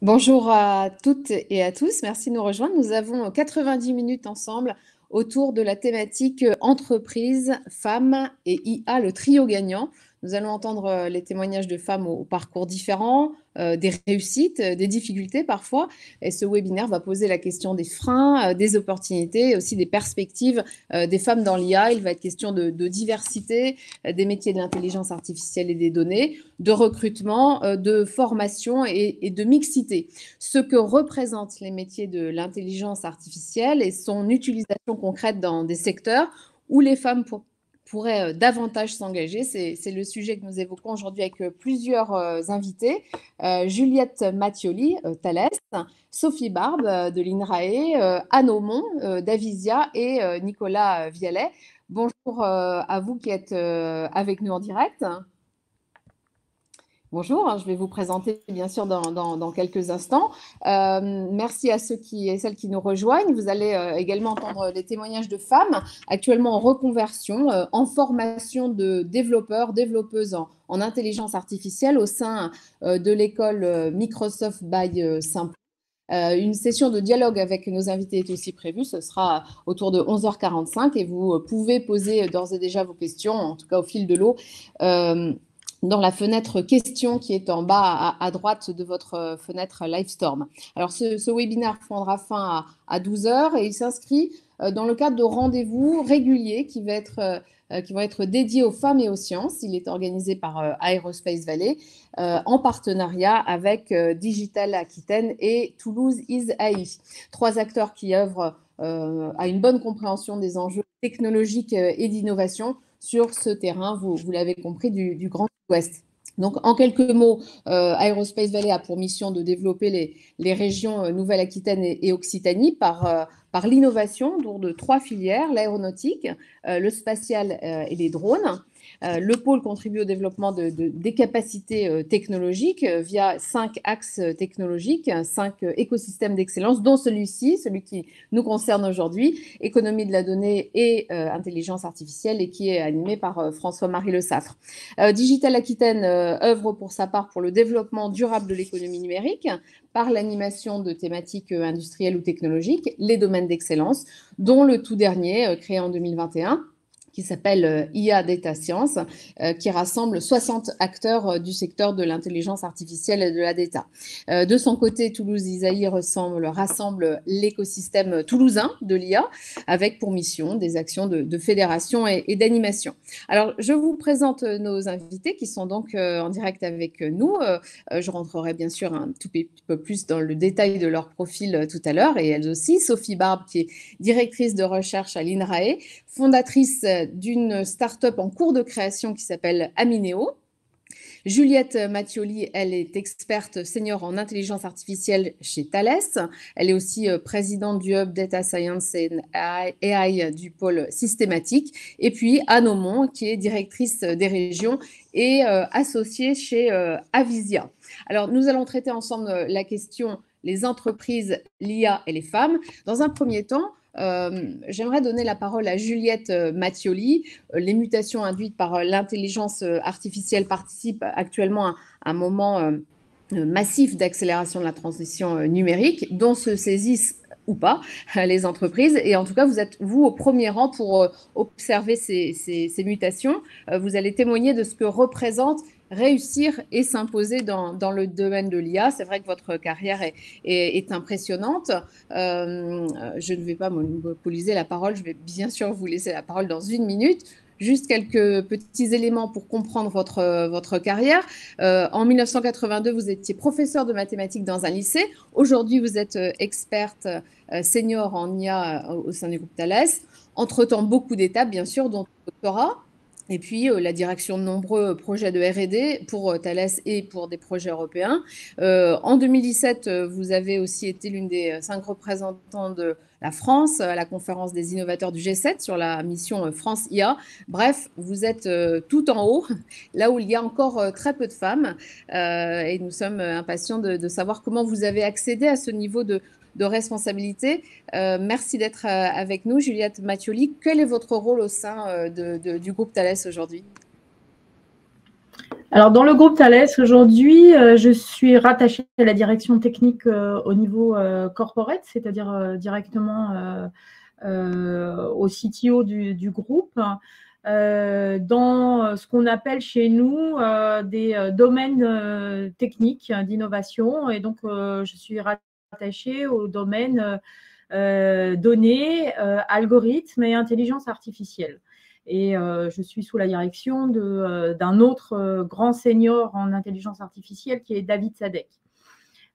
Bonjour à toutes et à tous, merci de nous rejoindre. Nous avons 90 minutes ensemble autour de la thématique entreprise, femmes et IA, le trio gagnant. Nous allons entendre les témoignages de femmes au parcours différents, des réussites, des difficultés parfois. Et ce webinaire va poser la question des freins, des opportunités et aussi des perspectives des femmes dans l'IA. Il va être question de diversité, des métiers de l'intelligence artificielle et des données, de recrutement, de formation et de mixité. Ce que représentent les métiers de l'intelligence artificielle et son utilisation concrète dans des secteurs où les femmes pourraient davantage s'engager. C'est le sujet que nous évoquons aujourd'hui avec plusieurs invités. Juliette Mattioli, Thales, Sophie Barbe de l'INRAE, Anne Aumont d'Avisia et Nicolas Vialet. Bonjour à vous qui êtes avec nous en direct. Bonjour, je vais vous présenter bien sûr dans quelques instants. Merci à ceux et celles qui nous rejoignent. Vous allez également entendre des témoignages de femmes actuellement en reconversion, en formation de développeurs, développeuses en intelligence artificielle au sein de l'école Microsoft by Simplon. Une session de dialogue avec nos invités est aussi prévue. Ce sera autour de 11h45 et vous pouvez poser d'ores et déjà vos questions, en tout cas au fil de l'eau. Dans la fenêtre questions qui est en bas à droite de votre fenêtre Livestorm. Alors, ce webinaire prendra fin à 12h et il s'inscrit dans le cadre de rendez-vous réguliers qui vont être dédiés aux femmes et aux sciences. Il est organisé par Aerospace Valley en partenariat avec Digital Aquitaine et Toulouse is AI. Trois acteurs qui œuvrent à une bonne compréhension des enjeux technologiques et d'innovation sur ce terrain, vous l'avez compris, du Grand Ouest. Donc, en quelques mots, Aerospace Valley a pour mission de développer les régions Nouvelle-Aquitaine et Occitanie par l'innovation de trois filières, l'aéronautique, le spatial et les drones. Le pôle contribue au développement des capacités technologiques via 5 axes technologiques, 5 écosystèmes d'excellence, dont celui-ci, celui qui nous concerne aujourd'hui, économie de la donnée et intelligence artificielle, et qui est animé par François-Marie Le Saffre. Digital Aquitaine œuvre pour sa part pour le développement durable de l'économie numérique par l'animation de thématiques industrielles ou technologiques, les domaines d'excellence, dont le tout dernier, créé en 2021, qui s'appelle IA Data Science, qui rassemble 60 acteurs du secteur de l'intelligence artificielle et de la data. De son côté, Toulouse Isaïe rassemble l'écosystème toulousain de l'IA, avec pour mission des actions de fédération et d'animation. Alors, je vous présente nos invités qui sont donc en direct avec nous. Je rentrerai bien sûr un tout petit peu plus dans le détail de leur profil tout à l'heure, et elles aussi. Sophie Barbe, qui est directrice de recherche à l'INRAE, fondatrice d'une start-up en cours de création qui s'appelle Amineo. Juliette Mattioli, elle est experte senior en intelligence artificielle chez Thales. Elle est aussi présidente du Hub Data Science and AI du pôle systématique. Et puis Anne Aumont, qui est directrice des régions et associée chez Avisia. Alors, nous allons traiter ensemble la question les entreprises, l'IA et les femmes. Dans un premier temps, j'aimerais donner la parole à Juliette Mattioli. Les mutations induites par l'intelligence artificielle participent actuellement à un moment massif d'accélération de la transition numérique, dont se saisissent ou pas les entreprises. Et en tout cas, vous êtes, vous, au premier rang pour observer ces mutations. Vous allez témoigner de ce que représente réussir et s'imposer dans le domaine de l'IA. C'est vrai que votre carrière est impressionnante. Je ne vais pas monopoliser la parole. Je vais bien sûr vous laisser la parole dans une minute. Juste quelques petits éléments pour comprendre votre carrière. En 1982, vous étiez professeur de mathématiques dans un lycée. Aujourd'hui, vous êtes experte senior en IA au sein du groupe Thales. Entre-temps, beaucoup d'étapes, bien sûr, dont le doctorat. Et puis, la direction de nombreux projets de R&D pour Thales et pour des projets européens. En 2017, vous avez aussi été l'une des 5 représentants de la France à la conférence des innovateurs du G7 sur la mission France IA. Bref, vous êtes tout en haut, là où il y a encore très peu de femmes. Et nous sommes impatients de savoir comment vous avez accédé à ce niveau de responsabilité. Merci d'être avec nous, Juliette Mattioli. Quel est votre rôle au sein du groupe Thales aujourd'hui? Alors, dans le groupe Thales, aujourd'hui, je suis rattachée à la direction technique au niveau corporate, c'est-à-dire directement au CTO du groupe, dans ce qu'on appelle chez nous des domaines techniques d'innovation. Et donc, je suis rattachée au domaine données, algorithmes et intelligence artificielle. Et je suis sous la direction d'un autre grand senior en intelligence artificielle qui est David Sadek.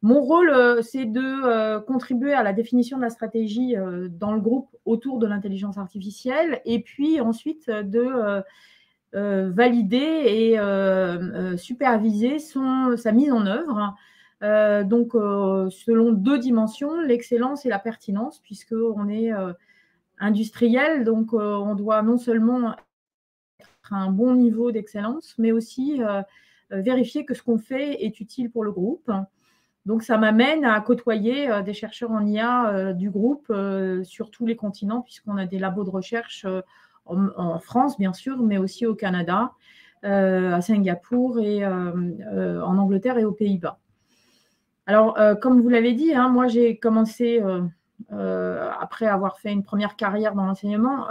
Mon rôle, c'est de contribuer à la définition de la stratégie dans le groupe autour de l'intelligence artificielle et puis ensuite de valider et superviser sa mise en œuvre. Donc, selon deux dimensions, l'excellence et la pertinence, puisqu'on est industriel, donc on doit non seulement être à un bon niveau d'excellence, mais aussi vérifier que ce qu'on fait est utile pour le groupe. Donc, ça m'amène à côtoyer des chercheurs en IA du groupe sur tous les continents, puisqu'on a des labos de recherche en France, bien sûr, mais aussi au Canada, à Singapour et en Angleterre et aux Pays-Bas. Alors, comme vous l'avez dit, hein, moi, j'ai commencé, après avoir fait une première carrière dans l'enseignement,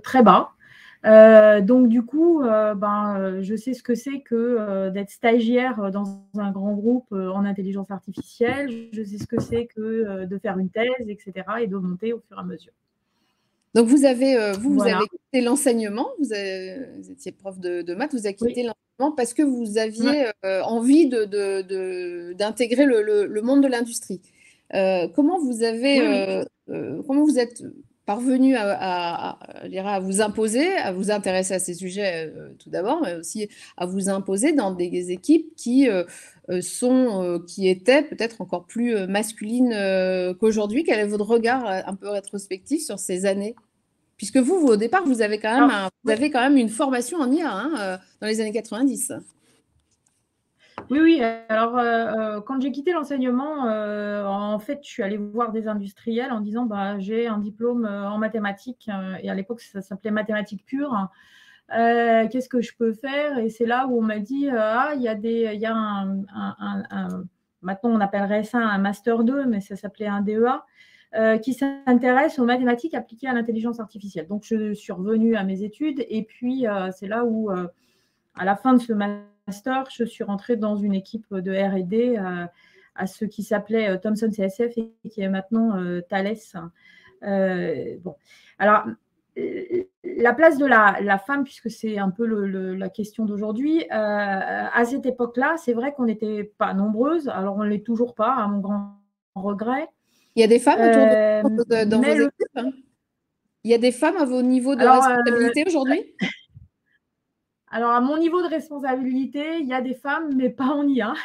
très bas. Donc, du coup, je sais ce que c'est que d'être stagiaire dans un grand groupe en intelligence artificielle. Je sais ce que c'est que de faire une thèse, etc., et de monter au fur et à mesure. Donc, vous avez Voilà. quitté l'enseignement, vous étiez prof de maths, vous avez quitté l'enseignement parce que vous aviez envie d'intégrer le monde de l'industrie. Comment vous êtes parvenu je dirais, à vous imposer, à vous intéresser à ces sujets tout d'abord, mais aussi à vous imposer dans des équipes qui étaient peut-être encore plus masculines qu'aujourd'hui? Quel est votre regard un peu rétrospectif sur ces années? Puisque vous, au départ, vous avez quand même une formation en IA dans les années 90. Oui. Alors, quand j'ai quitté l'enseignement, en fait, je suis allée voir des industriels en disant j'ai un diplôme en mathématiques, et à l'époque, ça s'appelait mathématiques pures. Qu'est-ce que je peux faire? Et c'est là où on m'a dit il y a maintenant on appellerait ça un master 2, mais ça s'appelait un DEA. Qui s'intéresse aux mathématiques appliquées à l'intelligence artificielle. Donc, je suis revenue à mes études et puis c'est là où, à la fin de ce master, je suis rentrée dans une équipe de R&D à ce qui s'appelait Thomson CSF et qui est maintenant Thales. Bon. Alors, la place de la femme, puisque c'est un peu la question d'aujourd'hui, à cette époque-là, c'est vrai qu'on n'était pas nombreuses. Alors, on ne l'est toujours pas, à mon grand regret. Il y a des femmes dans vos équipes? Il y a des femmes à vos niveaux de responsabilité aujourd'hui? Alors, à mon niveau de responsabilité, il y a des femmes, mais pas en IA.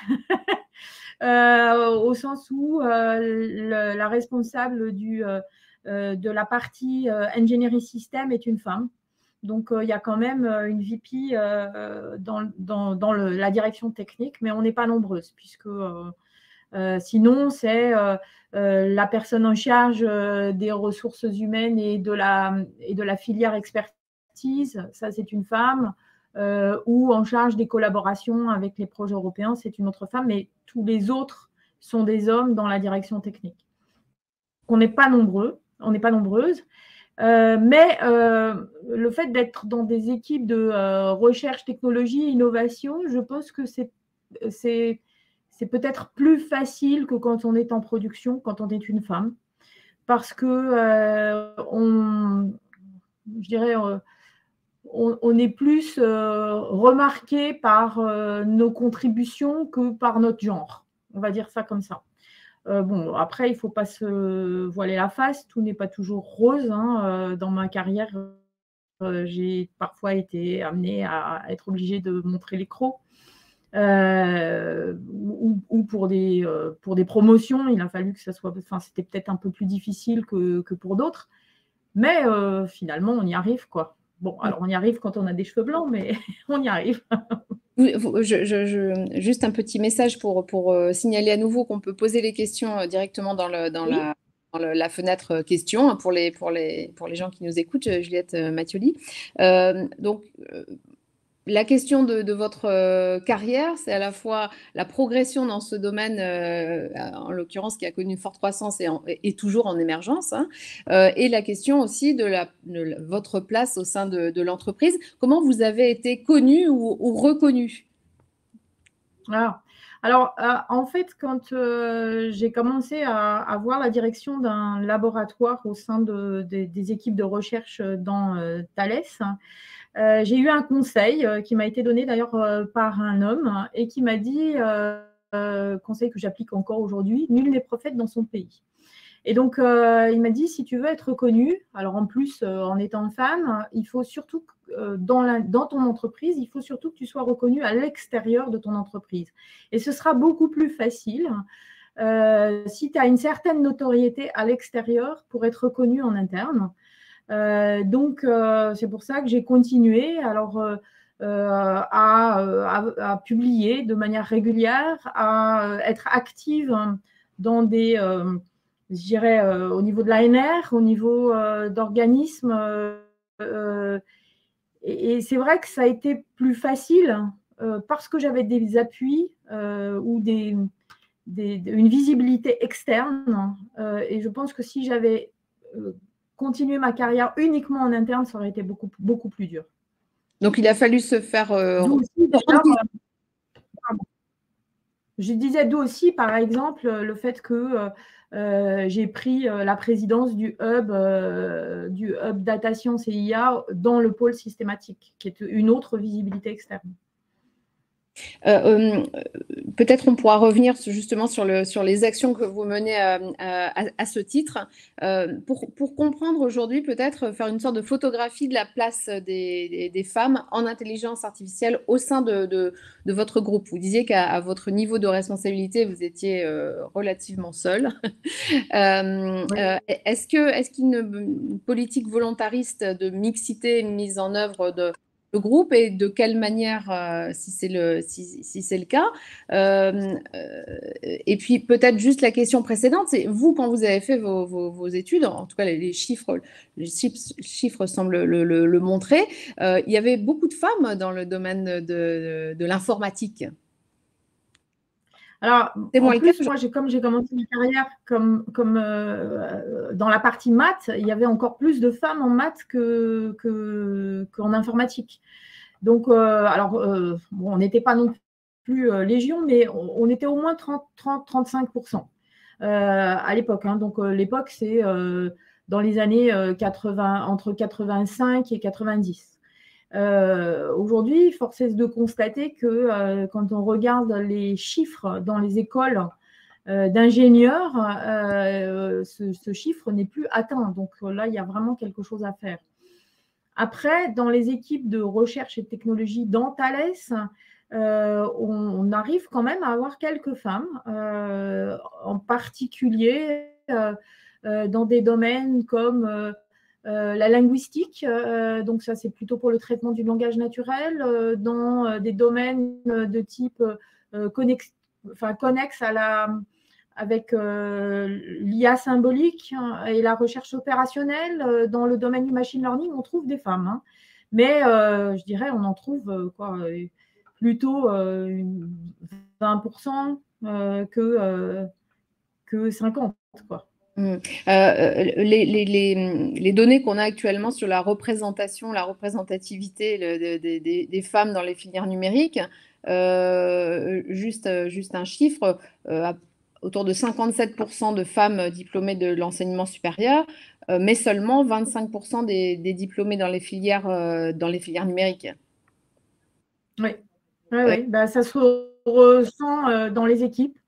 Au sens où la responsable de la partie Engineering System est une femme. Donc, il y a quand même une VP dans la direction technique, mais on n'est pas nombreuses, puisque sinon, c'est la personne en charge des ressources humaines et de la filière expertise, ça c'est une femme, ou en charge des collaborations avec les projets européens, c'est une autre femme, mais tous les autres sont des hommes dans la direction technique. On n'est pas nombreux, on n'est pas nombreuses. Mais le fait d'être dans des équipes de recherche, technologie, innovation, je pense que c'est peut-être plus facile que quand on est en production, quand on est une femme, parce que je dirais, on est plus remarqué par nos contributions que par notre genre. On va dire ça comme ça. Bon, après, il ne faut pas se voiler la face. Tout n'est pas toujours rose. Dans ma carrière, j'ai parfois été amenée à être obligée de montrer les crocs. Ou pour des promotions, il a fallu que ça soit. Enfin, c'était peut-être un peu plus difficile que pour d'autres. Mais finalement, on y arrive, quoi. Bon, alors on y arrive quand on a des cheveux blancs, mais on y arrive. Juste un petit message pour signaler à nouveau qu'on peut poser les questions directement dans la fenêtre questions pour les gens qui nous écoutent, Juliette Mathioli. Donc, la question de votre carrière, c'est à la fois la progression dans ce domaine, en l'occurrence qui a connu une forte croissance et toujours en émergence, hein, et la question aussi de votre place au sein de l'entreprise. Comment vous avez été connu ou reconnu? Alors, en fait, quand j'ai commencé à voir la direction d'un laboratoire au sein des équipes de recherche dans Thales, j'ai eu un conseil qui m'a été donné d'ailleurs par un homme et qui m'a dit, conseil que j'applique encore aujourd'hui, nul n'est prophète dans son pays. Et donc, il m'a dit, si tu veux être reconnue, alors en plus, en étant femme, il faut surtout, dans ton entreprise, il faut surtout que tu sois reconnue à l'extérieur de ton entreprise. Et ce sera beaucoup plus facile si tu as une certaine notoriété à l'extérieur pour être reconnue en interne. Donc, c'est pour ça que j'ai continué alors, à publier de manière régulière, à être active dans des, je dirais, au niveau de l'ANR, au niveau d'organismes. Et c'est vrai que ça a été plus facile parce que j'avais des appuis ou une visibilité externe. Et je pense que si j'avais continué ma carrière uniquement en interne, ça aurait été beaucoup, beaucoup plus dur. Donc, il a fallu se faire… D'où aussi, je disais d'où aussi, par exemple, le fait que j'ai pris la présidence du hub Data Science et IA dans le pôle systématique, qui est une autre visibilité externe. Peut-être on pourra revenir justement sur les actions que vous menez à ce titre. Pour comprendre aujourd'hui, peut-être faire une sorte de photographie de la place des femmes en intelligence artificielle au sein de votre groupe. Vous disiez qu'à votre niveau de responsabilité, vous étiez relativement seul. Oui. Est-ce qu'une politique volontariste de mixité mise en œuvre de le groupe et de quelle manière, si c'est le cas. Et puis peut-être juste la question précédente, c'est vous, quand vous avez fait vos études, en tout cas les chiffres semblent le montrer, il y avait beaucoup de femmes dans le domaine de l'informatique. Alors, en plus, moi, comme j'ai commencé ma carrière comme dans la partie maths, il y avait encore plus de femmes en maths qu'en informatique. Donc, alors, bon, on n'était pas non plus légion, mais on était au moins 30-35% à l'époque. Hein. Donc, l'époque, c'est dans les années 80, entre 85 et 90. Aujourd'hui, force est de constater que quand on regarde les chiffres dans les écoles d'ingénieurs, ce chiffre n'est plus atteint. Donc là, il y a vraiment quelque chose à faire. Après, dans les équipes de recherche et de technologie dans Thales, on arrive quand même à avoir quelques femmes, en particulier dans des domaines comme la linguistique, donc ça c'est plutôt pour le traitement du langage naturel, dans des domaines de type connexe avec l'IA symbolique et la recherche opérationnelle. Dans le domaine du machine learning, on trouve des femmes, hein. Mais je dirais on en trouve plutôt 20% que 50%, quoi. Les données qu'on a actuellement sur la représentation, la représentativité des femmes dans les filières numériques, juste un chiffre, autour de 57% de femmes diplômées de l'enseignement supérieur, mais seulement 25% des diplômés dans les filières numériques. Oui, oui. Bah, ça se ressent dans les équipes.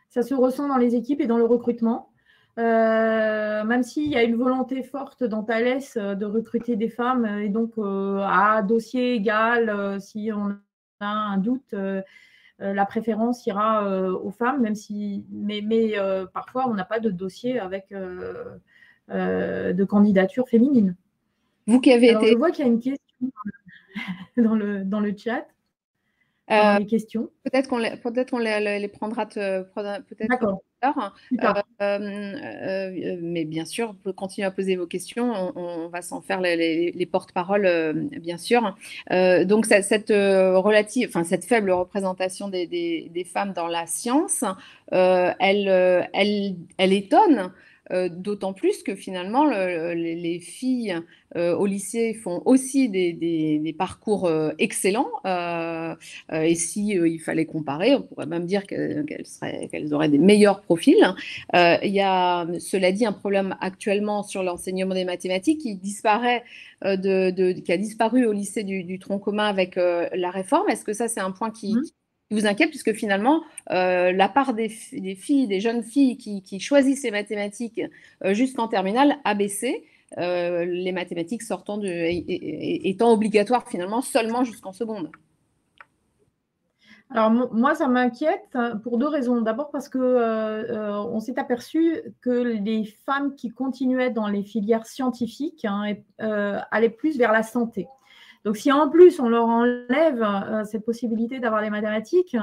Ça se ressent dans les équipes et dans le recrutement. Même s'il y a une volonté forte dans Thales de recruter des femmes, et donc à dossier égal, si on a un doute, la préférence ira aux femmes, même si, mais parfois on n'a pas de dossier avec de candidature féminine. Vous qui avez Alors, je vois qu'il y a une question dans le chat. pendant les questions. Peut-être qu'on les prendra peut-être tout D'accord. à l'heure. Plus tard. Mais bien sûr, vous pouvez continuer à poser vos questions. On va s'en faire les porte-paroles, bien sûr. Donc, cette faible représentation des femmes dans la science, elle étonne. D'autant plus que finalement, les filles au lycée font aussi des parcours excellents. Et si il fallait comparer, on pourrait même dire qu'elles auraient des meilleurs profils. Il y a, cela dit, un problème actuellement sur l'enseignement des mathématiques qui a disparu au lycée du tronc commun avec la réforme. Est-ce que ça, c'est un point qui vous inquiète, puisque finalement, la part des filles, des jeunes filles qui choisissent les mathématiques jusqu'en terminale a baissé. Les mathématiques étant obligatoires finalement seulement jusqu'en seconde. Alors, moi, ça m'inquiète pour 2 raisons. D'abord parce qu'on s'est aperçu que les femmes qui continuaient dans les filières scientifiques allaient plus vers la santé. Donc, si en plus on leur enlève cette possibilité d'avoir les mathématiques,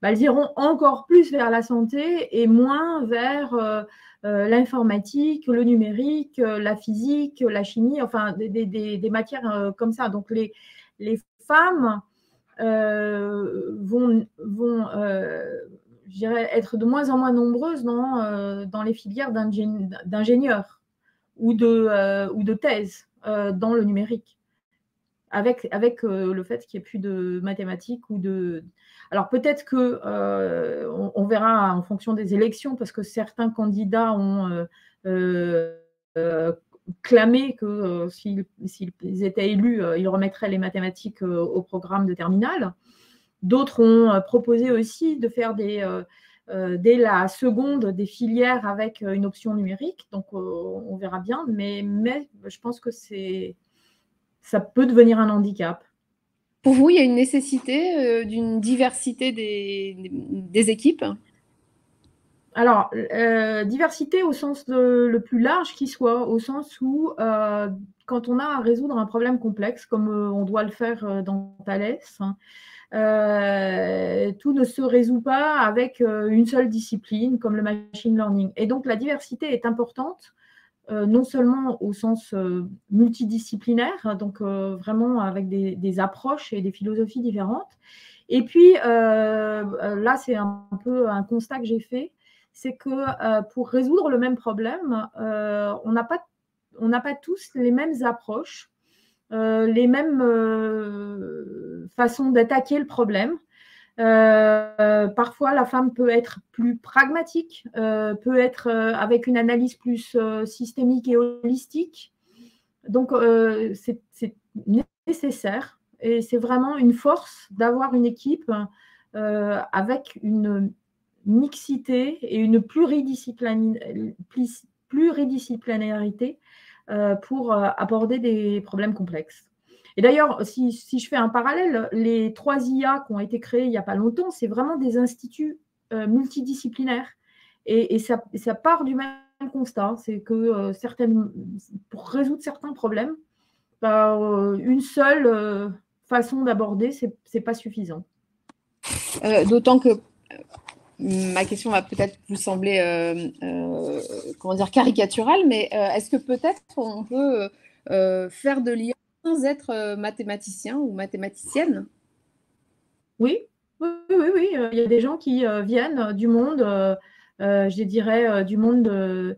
elles iront encore plus vers la santé et moins vers l'informatique, le numérique, la physique, la chimie, enfin des matières comme ça. Donc, les femmes vont je dirais, être de moins en moins nombreuses dans les filières d'ingénieurs ou de thèse dans le numérique. Avec le fait qu'il n'y ait plus de mathématiques ou de… Alors peut-être qu'on verra en fonction des élections, parce que certains candidats ont clamé que s'ils étaient élus, ils remettraient les mathématiques au programme de terminale. D'autres ont proposé aussi de faire dès la seconde des filières avec une option numérique. Donc on verra bien, mais je pense que ça peut devenir un handicap. Pour vous, il y a une nécessité d'une diversité des équipes? Alors, diversité au sens le plus large qui soit, au sens où quand on a à résoudre un problème complexe, comme on doit le faire dans Thalès, tout ne se résout pas avec une seule discipline, comme le machine learning. Et donc, la diversité est importante, non seulement au sens multidisciplinaire, donc vraiment avec des approches et des philosophies différentes. Et puis, là, c'est un peu un constat que j'ai fait, c'est que pour résoudre le même problème, on n'a pas tous les mêmes approches, les mêmes façons d'attaquer le problème. Parfois, la femme peut être plus pragmatique, peut être avec une analyse plus systémique et holistique. Donc, c'est nécessaire et c'est vraiment une force d'avoir une équipe avec une mixité et une pluridisciplinarité pour aborder des problèmes complexes. Et d'ailleurs, si je fais un parallèle, les 3 IA qui ont été créés il n'y a pas longtemps, c'est vraiment des instituts multidisciplinaires. Et ça part du même constat, c'est que pour résoudre certains problèmes, une seule façon d'aborder, ce n'est pas suffisant. D'autant que ma question va peut-être vous sembler caricaturale, mais est-ce que peut-être on peut faire de l'IA sans être mathématicien ou mathématicienne? Oui. Il y a des gens qui viennent du monde, je dirais, du monde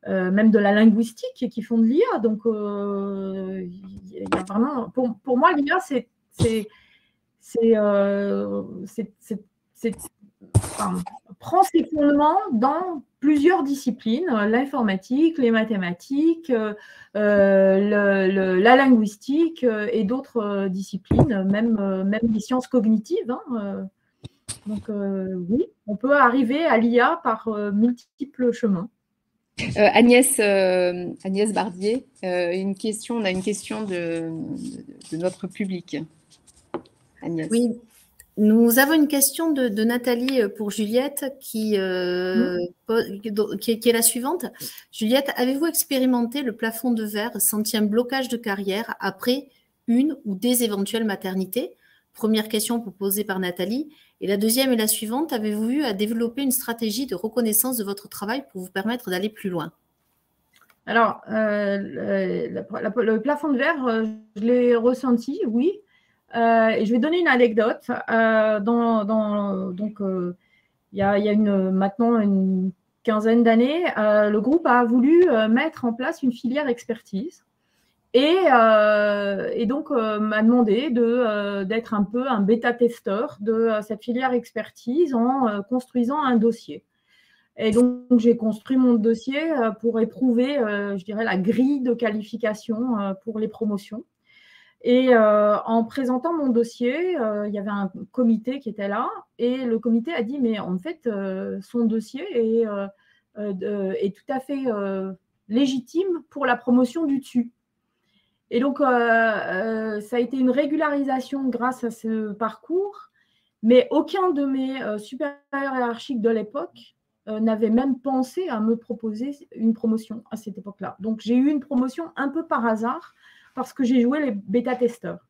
même de la linguistique et qui font de l'IA. Donc, il y a vraiment… Pour moi, l'IA, prend ses fondements dans plusieurs disciplines, l'informatique, les mathématiques, la linguistique et d'autres disciplines, même les sciences cognitives. Donc, oui, on peut arriver à l'IA par multiples chemins. Agnès Bardier, on a une question de notre public. Agnès. Oui, nous avons une question de Nathalie pour Juliette qui est la suivante. Juliette, avez-vous expérimenté le plafond de verre senti un blocage de carrière après une ou des éventuelles maternités? Première question proposée par Nathalie. Et la deuxième est la suivante. Avez-vous eu à développer une stratégie de reconnaissance de votre travail pour vous permettre d'aller plus loin? Alors, le plafond de verre, je l'ai ressenti, oui. Et je vais donner une anecdote. Donc, il y a maintenant une quinzaine d'années, le groupe a voulu mettre en place une filière expertise. Et donc, m'a demandé d'être un peu un bêta-testeur de cette filière expertise en construisant un dossier. Et donc, j'ai construit mon dossier pour éprouver, je dirais, la grille de qualification pour les promotions. Et en présentant mon dossier, il y avait un comité qui était là et le comité a dit, mais en fait, son dossier est tout à fait légitime pour la promotion du dessus. Et donc, ça a été une régularisation grâce à ce parcours, mais aucun de mes supérieurs hiérarchiques de l'époque n'avait même pensé à me proposer une promotion à cette époque-là. Donc, j'ai eu une promotion un peu par hasard parce que j'ai joué les bêta-testeurs.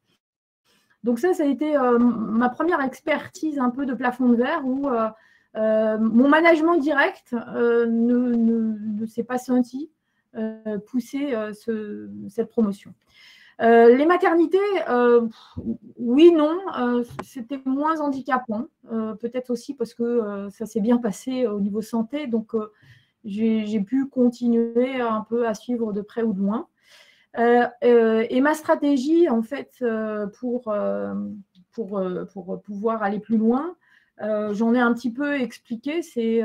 Donc, ça a été ma première expertise un peu de plafond de verre où mon management direct ne s'est pas senti pousser cette promotion. Les maternités, oui, non, c'était moins handicapant, peut-être aussi parce que ça s'est bien passé au niveau santé, donc j'ai pu continuer un peu à suivre de près ou de loin. Et ma stratégie, en fait, pour pouvoir aller plus loin, j'en ai un petit peu expliqué, c'est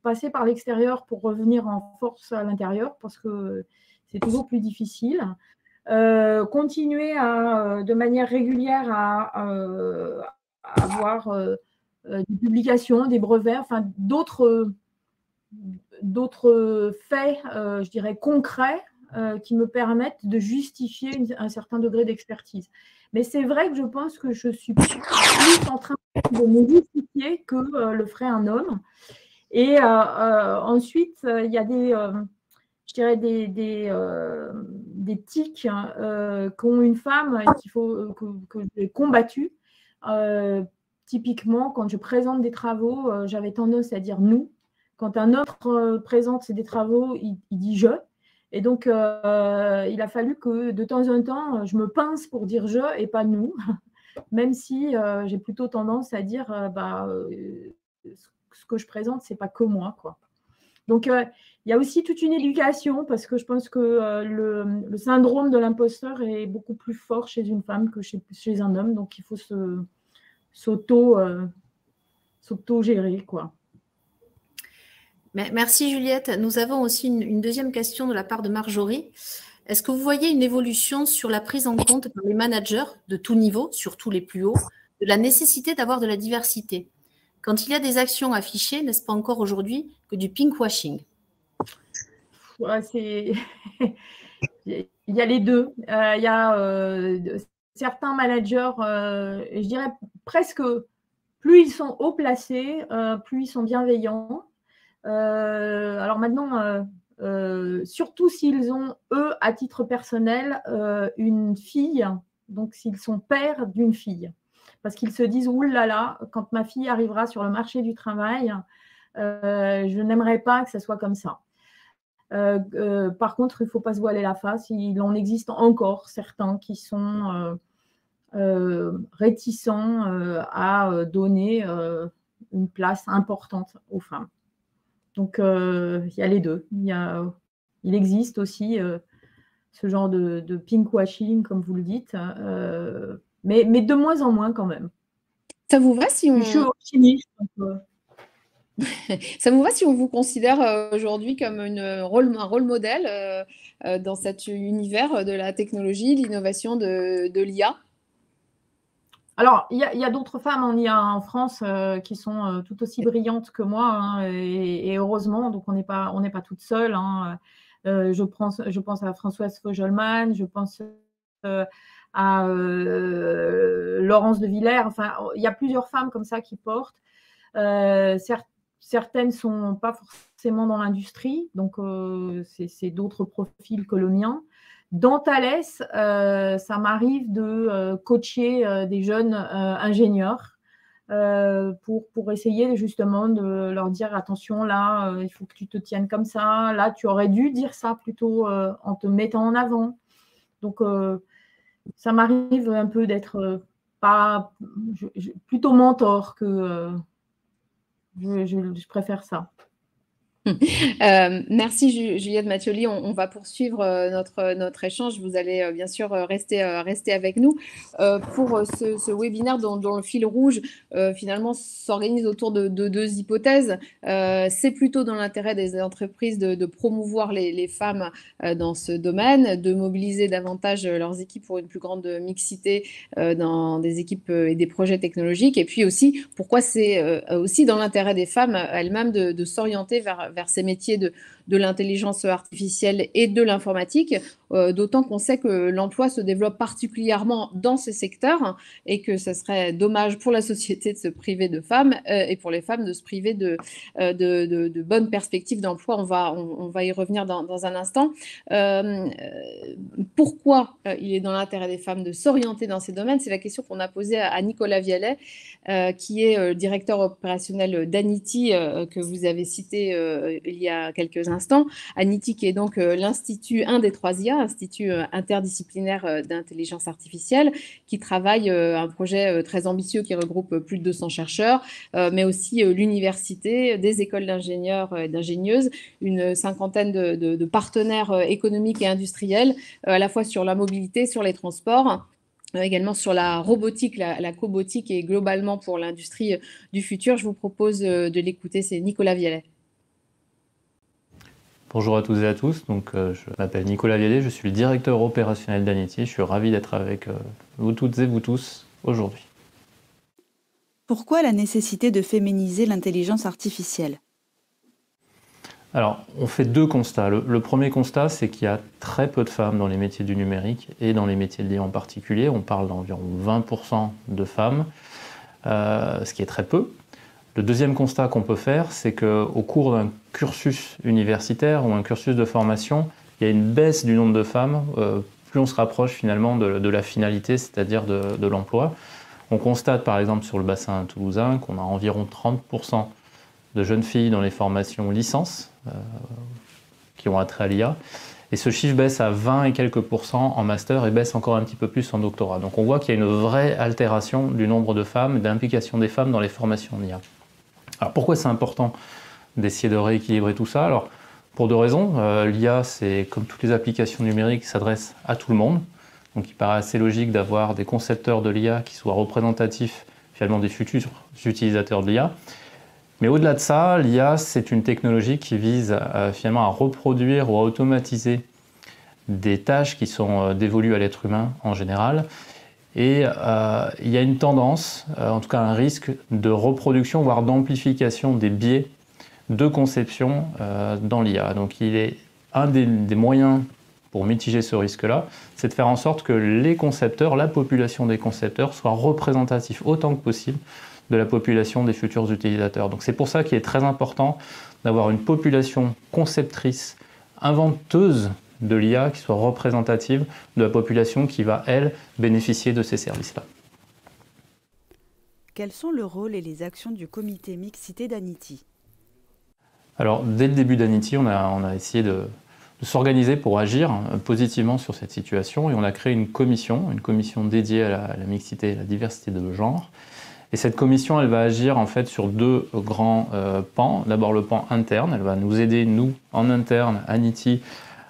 passer par l'extérieur pour revenir en force à l'intérieur, parce que c'est toujours plus difficile. Continuer de manière régulière à avoir des publications, des brevets, enfin d'autres faits, je dirais, concrets qui me permettent de justifier un certain degré d'expertise. Mais c'est vrai que je pense que je suis plus en train de me justifier que le ferait un homme. Et ensuite, il y a je dirais des tics qu'ont une femme et que j'ai combattu. Typiquement, quand je présente des travaux, j'avais tendance à dire nous. Quand un autre présente des travaux, il dit je. Et donc, il a fallu que de temps en temps, je me pince pour dire je et pas nous, même si j'ai plutôt tendance à dire ce que je présente, ce n'est pas que moi, quoi. Donc, il y a aussi toute une éducation parce que je pense que le syndrome de l'imposteur est beaucoup plus fort chez une femme que chez un homme. Donc, il faut s'auto-gérer, quoi. Merci Juliette. Nous avons aussi une deuxième question de la part de Marjorie. Est-ce que vous voyez une évolution sur la prise en compte par les managers de tout niveau, surtout les plus hauts, de la nécessité d'avoir de la diversité? Quand il y a des actions affichées, n'est-ce pas encore aujourd'hui que du pinkwashing? Ouais, il y a les deux. Il y a certains managers, je dirais presque, plus ils sont haut placés, plus ils sont bienveillants. Alors maintenant, surtout s'ils ont, eux, à titre personnel, une fille, donc s'ils sont pères d'une fille. Parce qu'ils se disent, oulala, quand ma fille arrivera sur le marché du travail, je n'aimerais pas que ça soit comme ça. Par contre, il ne faut pas se voiler la face. Il en existe encore certains qui sont réticents à donner une place importante aux femmes. Donc, il y a les deux. Il existe aussi ce genre de pinkwashing, comme vous le dites, mais de moins en moins quand même. Ça vous va si on... Je suis optimiste. Ça vous va si on vous considère aujourd'hui comme un rôle modèle dans cet univers de la technologie, l'innovation de l'IA? Alors, il y a d'autres femmes en IA en France qui sont tout aussi brillantes que moi, hein, et heureusement, donc on n'est pas toutes seules. Hein. Je pense à Françoise Faugelman, je pense à Laurence de Villers. Enfin, il y a plusieurs femmes comme ça qui portent. Certaines ne sont pas forcément dans l'industrie, donc c'est d'autres profils que le mien. dans Thales, ça m'arrive de coacher des jeunes ingénieurs pour essayer justement de leur dire attention, là, il faut que tu te tiennes comme ça, là, tu aurais dû dire ça plutôt en te mettant en avant. Donc, ça m'arrive un peu d'être plutôt mentor que je préfère ça. Merci Juliette Mathioli. On va poursuivre notre échange. Vous allez bien sûr rester avec nous pour ce webinaire dont le fil rouge finalement s'organise autour de deux hypothèses. C'est plutôt dans l'intérêt des entreprises de promouvoir les femmes dans ce domaine, de mobiliser davantage leurs équipes pour une plus grande mixité dans des équipes et des projets technologiques. Et puis aussi, pourquoi c'est aussi dans l'intérêt des femmes elles-mêmes de s'orienter vers ces métiers de l'intelligence artificielle et de l'informatique, d'autant qu'on sait que l'emploi se développe particulièrement dans ce secteur et que ce serait dommage pour la société de se priver de femmes et pour les femmes de se priver de bonnes perspectives d'emploi. On va y revenir dans un instant. Pourquoi il est dans l'intérêt des femmes de s'orienter dans ces domaines? C'est la question qu'on a posée à Nicolas Vialet, qui est directeur opérationnel d'Anity, que vous avez cité il y a quelques instants. Anity, qui est donc l'Institut, un des 3 IA, Institut interdisciplinaire d'intelligence artificielle, qui travaille un projet très ambitieux qui regroupe plus de 200 chercheurs, mais aussi l'université, des écoles d'ingénieurs et d'ingénieuses, une cinquantaine de partenaires économiques et industriels, à la fois sur la mobilité, sur les transports, également sur la robotique, la cobotique et globalement pour l'industrie du futur. Je vous propose de l'écouter, c'est Nicolas Vialet. Bonjour à tous et à tous, donc, je m'appelle Nicolas Vialet, je suis le directeur opérationnel d'Anity. Je suis ravi d'être avec vous toutes et vous tous aujourd'hui. Pourquoi la nécessité de féminiser l'intelligence artificielle ? Alors, on fait 2 constats. Le premier constat, c'est qu'il y a très peu de femmes dans les métiers du numérique et dans les métiers de l'IA en particulier. On parle d'environ 20% de femmes, ce qui est très peu. Le deuxième constat qu'on peut faire, c'est qu'au cours d'un cursus universitaire ou un cursus de formation, il y a une baisse du nombre de femmes, plus on se rapproche finalement de la finalité, c'est-à-dire de l'emploi. On constate par exemple sur le bassin toulousain qu'on a environ 30% de jeunes filles dans les formations licence qui ont attrait à l'IA. Et ce chiffre baisse à 20 et quelques % en master et baisse encore un petit peu plus en doctorat. Donc on voit qu'il y a une vraie altération du nombre de femmes, d'implication des femmes dans les formations en IA. Alors pourquoi c'est important d'essayer de rééquilibrer tout ça? Alors pour 2 raisons. L'IA, c'est comme toutes les applications numériques, s'adresse à tout le monde. Donc il paraît assez logique d'avoir des concepteurs de l'IA qui soient représentatifs finalement des futurs utilisateurs de l'IA. Mais au-delà de ça, l'IA, c'est une technologie qui vise finalement à reproduire ou à automatiser des tâches qui sont dévolues à l'être humain en général. Et il y a une tendance, en tout cas un risque de reproduction, voire d'amplification des biais de conception dans l'IA. Donc il est un des moyens pour mitiger ce risque-là, c'est de faire en sorte que les concepteurs, la population des concepteurs, soient représentatifs autant que possible de la population des futurs utilisateurs. Donc c'est pour ça qu'il est très important d'avoir une population conceptrice, inventeuse de l'IA qui soit représentative de la population qui va, elle, bénéficier de ces services-là. Quels sont le rôle et les actions du comité mixité d'Anity? Alors, dès le début d'Anity, on a essayé de s'organiser pour agir positivement sur cette situation et on a créé une commission dédiée à la mixité et à la diversité de genre. Et cette commission, elle va agir en fait sur 2 grands pans. D'abord le pan interne, elle va nous aider, nous, en interne, Anity,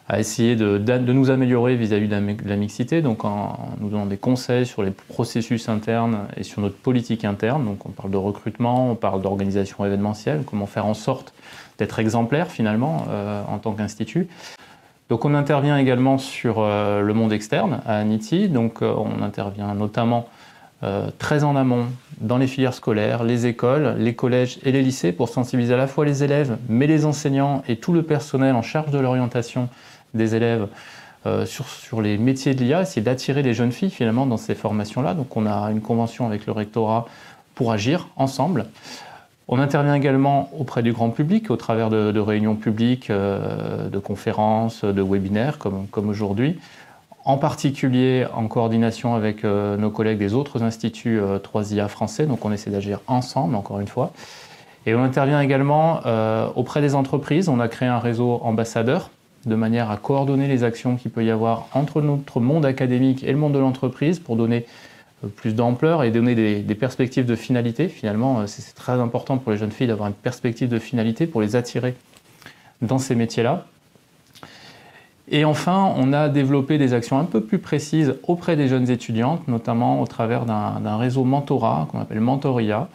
à essayer de nous améliorer vis-à-vis de la mixité, donc en nous donnant des conseils sur les processus internes et sur notre politique interne. Donc on parle de recrutement, on parle d'organisation événementielle, comment faire en sorte d'être exemplaire finalement en tant qu'institut. Donc on intervient également sur le monde externe à Anity, donc on intervient notamment très en amont dans les filières scolaires, les écoles, les collèges et les lycées pour sensibiliser à la fois les élèves, mais les enseignants et tout le personnel en charge de l'orientation des élèves sur les métiers de l'IA, essayer d'attirer les jeunes filles finalement dans ces formations-là. Donc on a une convention avec le rectorat pour agir ensemble. On intervient également auprès du grand public au travers de réunions publiques, de conférences, de webinaires comme aujourd'hui. en particulier en coordination avec nos collègues des autres instituts 3IA français. Donc on essaie d'agir ensemble, encore une fois. Et on intervient également auprès des entreprises. On a créé un réseau ambassadeur de manière à coordonner les actions qu'il peut y avoir entre notre monde académique et le monde de l'entreprise pour donner plus d'ampleur et donner des perspectives de finalité. Finalement, c'est très important pour les jeunes filles d'avoir une perspective de finalité pour les attirer dans ces métiers-là. Et enfin, on a développé des actions un peu plus précises auprès des jeunes étudiantes, notamment au travers d'un réseau mentorat qu'on appelle Mentoria,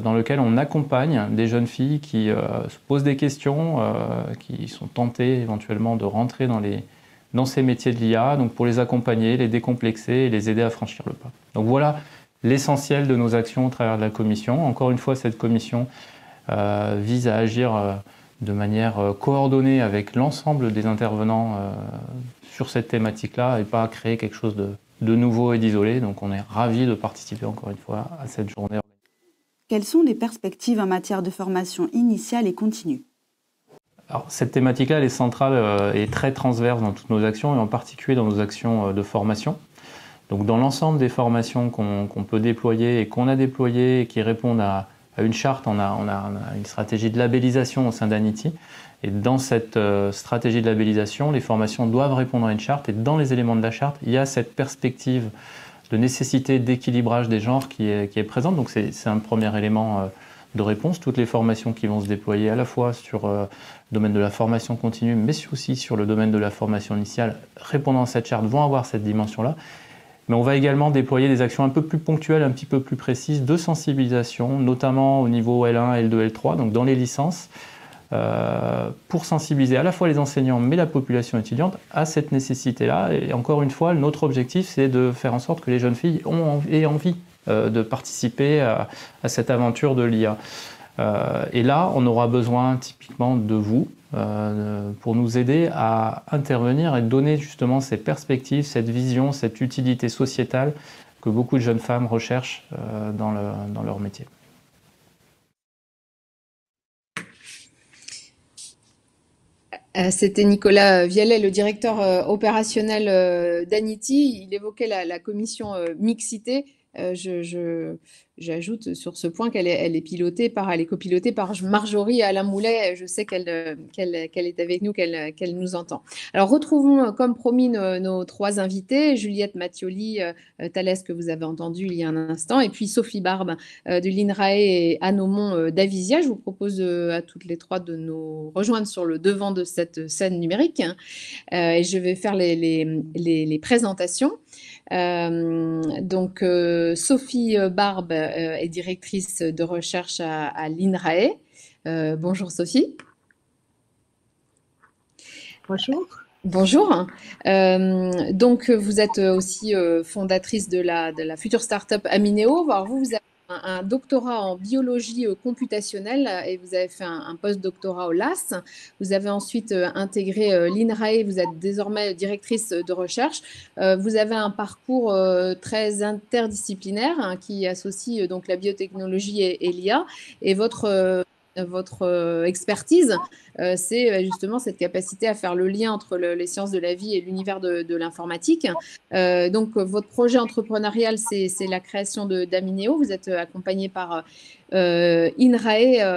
dans lequel on accompagne des jeunes filles qui se posent des questions, qui sont tentées éventuellement de rentrer dans ces métiers de l'IA, donc pour les accompagner, les décomplexer et les aider à franchir le pas. Donc voilà l'essentiel de nos actions au travers de la commission. Encore une fois, cette commission vise à agir de manière coordonnée avec l'ensemble des intervenants sur cette thématique-là et pas à créer quelque chose de nouveau et d'isolé. Donc on est ravis de participer encore une fois à cette journée. Quelles sont les perspectives en matière de formation initiale et continue ? Alors, cette thématique-là, elle est centrale et très transverse dans toutes nos actions et en particulier dans nos actions de formation. Donc dans l'ensemble des formations qu'on peut déployer et qu'on a déployées et qui répondent à une charte, on a une stratégie de labellisation au sein d'Anity. Et dans cette stratégie de labellisation, les formations doivent répondre à une charte et dans les éléments de la charte, il y a cette perspective de nécessité d'équilibrage des genres qui est présente. Donc c'est un premier élément de réponse. Toutes les formations qui vont se déployer à la fois sur le domaine de la formation continue, mais aussi sur le domaine de la formation initiale, répondant à cette charte, vont avoir cette dimension-là. Mais on va également déployer des actions un peu plus ponctuelles, un petit peu plus précises de sensibilisation, notamment au niveau L1, L2, L3, donc dans les licences, pour sensibiliser à la fois les enseignants mais la population étudiante à cette nécessité-là. Et encore une fois, notre objectif, c'est de faire en sorte que les jeunes filles aient envie de participer à cette aventure de l'IA. Et là, on aura besoin typiquement de vous pour nous aider à intervenir et donner justement ces perspectives, cette vision, cette utilité sociétale que beaucoup de jeunes femmes recherchent dans leur métier. C'était Nicolas Vialet, le directeur opérationnel d'Anity. Il évoquait la commission mixité. J'ajoute sur ce point qu'elle est pilotée elle est copilotée par Marjorie Alain Moulet. Je sais qu'elle est avec nous, qu'elle nous entend. Alors, retrouvons, comme promis, nos trois invités. Juliette Mattioli, Thalès, que vous avez entendu il y a un instant, et puis Sophie Barbe de l'INRAE et Anne Aumont d'Avisia. Je vous propose à toutes les trois de nous rejoindre sur le devant de cette scène numérique. Et je vais faire les présentations. Donc, Sophie Barbe est directrice de recherche à l'INRAE. Bonjour Sophie. Bonjour. Bonjour. Donc, vous êtes aussi fondatrice de la future start-up Aminéo. Alors, vous avez un doctorat en biologie computationnelle et vous avez fait un post-doctorat au LAS. Vous avez ensuite intégré l'INRAE, vous êtes désormais directrice de recherche. Vous avez un parcours très interdisciplinaire qui associe donc la biotechnologie et l'IA. Et votre expertise, c'est justement cette capacité à faire le lien entre les sciences de la vie et l'univers de l'informatique. Donc, votre projet entrepreneurial, c'est la création d'Aminéo. Vous êtes accompagné par INRAE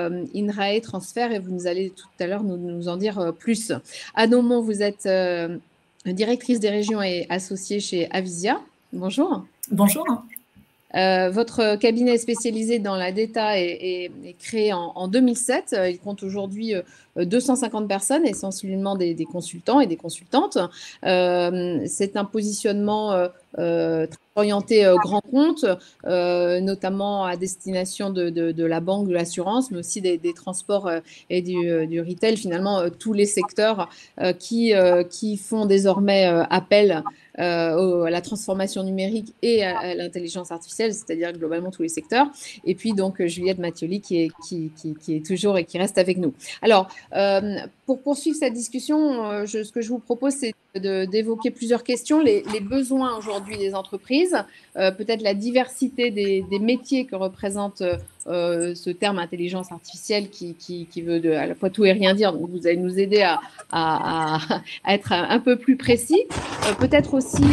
Transfert et vous allez tout à l'heure nous en dire plus. Anne Aumont, vous êtes directrice des régions et associée chez Avisia. Bonjour. Bonjour. Votre cabinet est spécialisé dans la data et créé en 2007. Il compte aujourd'hui 250 personnes, essentiellement des consultants et des consultantes. C'est un positionnement très orienté grand compte, notamment à destination de la banque, de l'assurance, mais aussi des transports et du retail. Finalement, tous les secteurs qui font désormais appel à la transformation numérique et à l'intelligence artificielle, c'est-à-dire globalement tous les secteurs. Et puis donc Juliette Mattioli qui est toujours et qui reste avec nous. Alors, pour poursuivre cette discussion, ce que je vous propose, c'est d'évoquer plusieurs questions. Les besoins aujourd'hui aujourd'hui les entreprises, peut-être la diversité des métiers que représente ce terme intelligence artificielle qui veut à la fois tout et rien dire. Donc, vous allez nous aider à être un peu plus précis. Peut-être aussi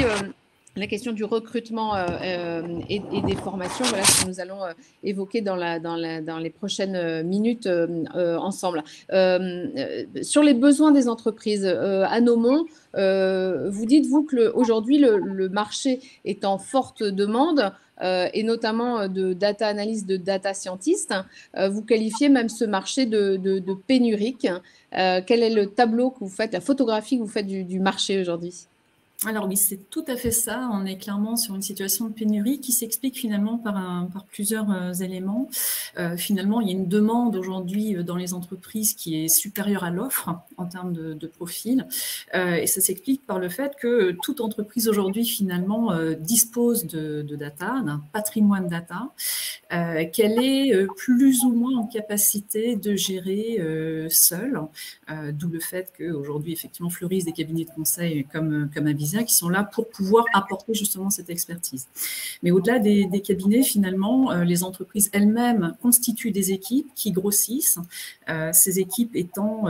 la question du recrutement et des formations, voilà ce que nous allons évoquer dans les prochaines minutes ensemble. Sur les besoins des entreprises, Anne Aumont, vous dites, vous, qu'aujourd'hui, le marché est en forte demande, et notamment de data analyst, de data scientist. Vous qualifiez même ce marché de pénurique. Quel est le tableau que vous faites, la photographie que vous faites du marché aujourd'hui ? Alors oui, c'est tout à fait ça. On est clairement sur une situation de pénurie qui s'explique finalement par plusieurs éléments. Finalement, il y a une demande aujourd'hui dans les entreprises qui est supérieure à l'offre en termes de profil. Et ça s'explique par le fait que toute entreprise aujourd'hui finalement dispose de data, d'un patrimoine data, qu'elle est plus ou moins en capacité de gérer seule. D'où le fait qu'aujourd'hui, effectivement, fleurissent des cabinets de conseil comme Avisia qui sont là pour pouvoir apporter justement cette expertise. Mais au-delà des cabinets, finalement, les entreprises elles-mêmes constituent des équipes qui grossissent, ces équipes étant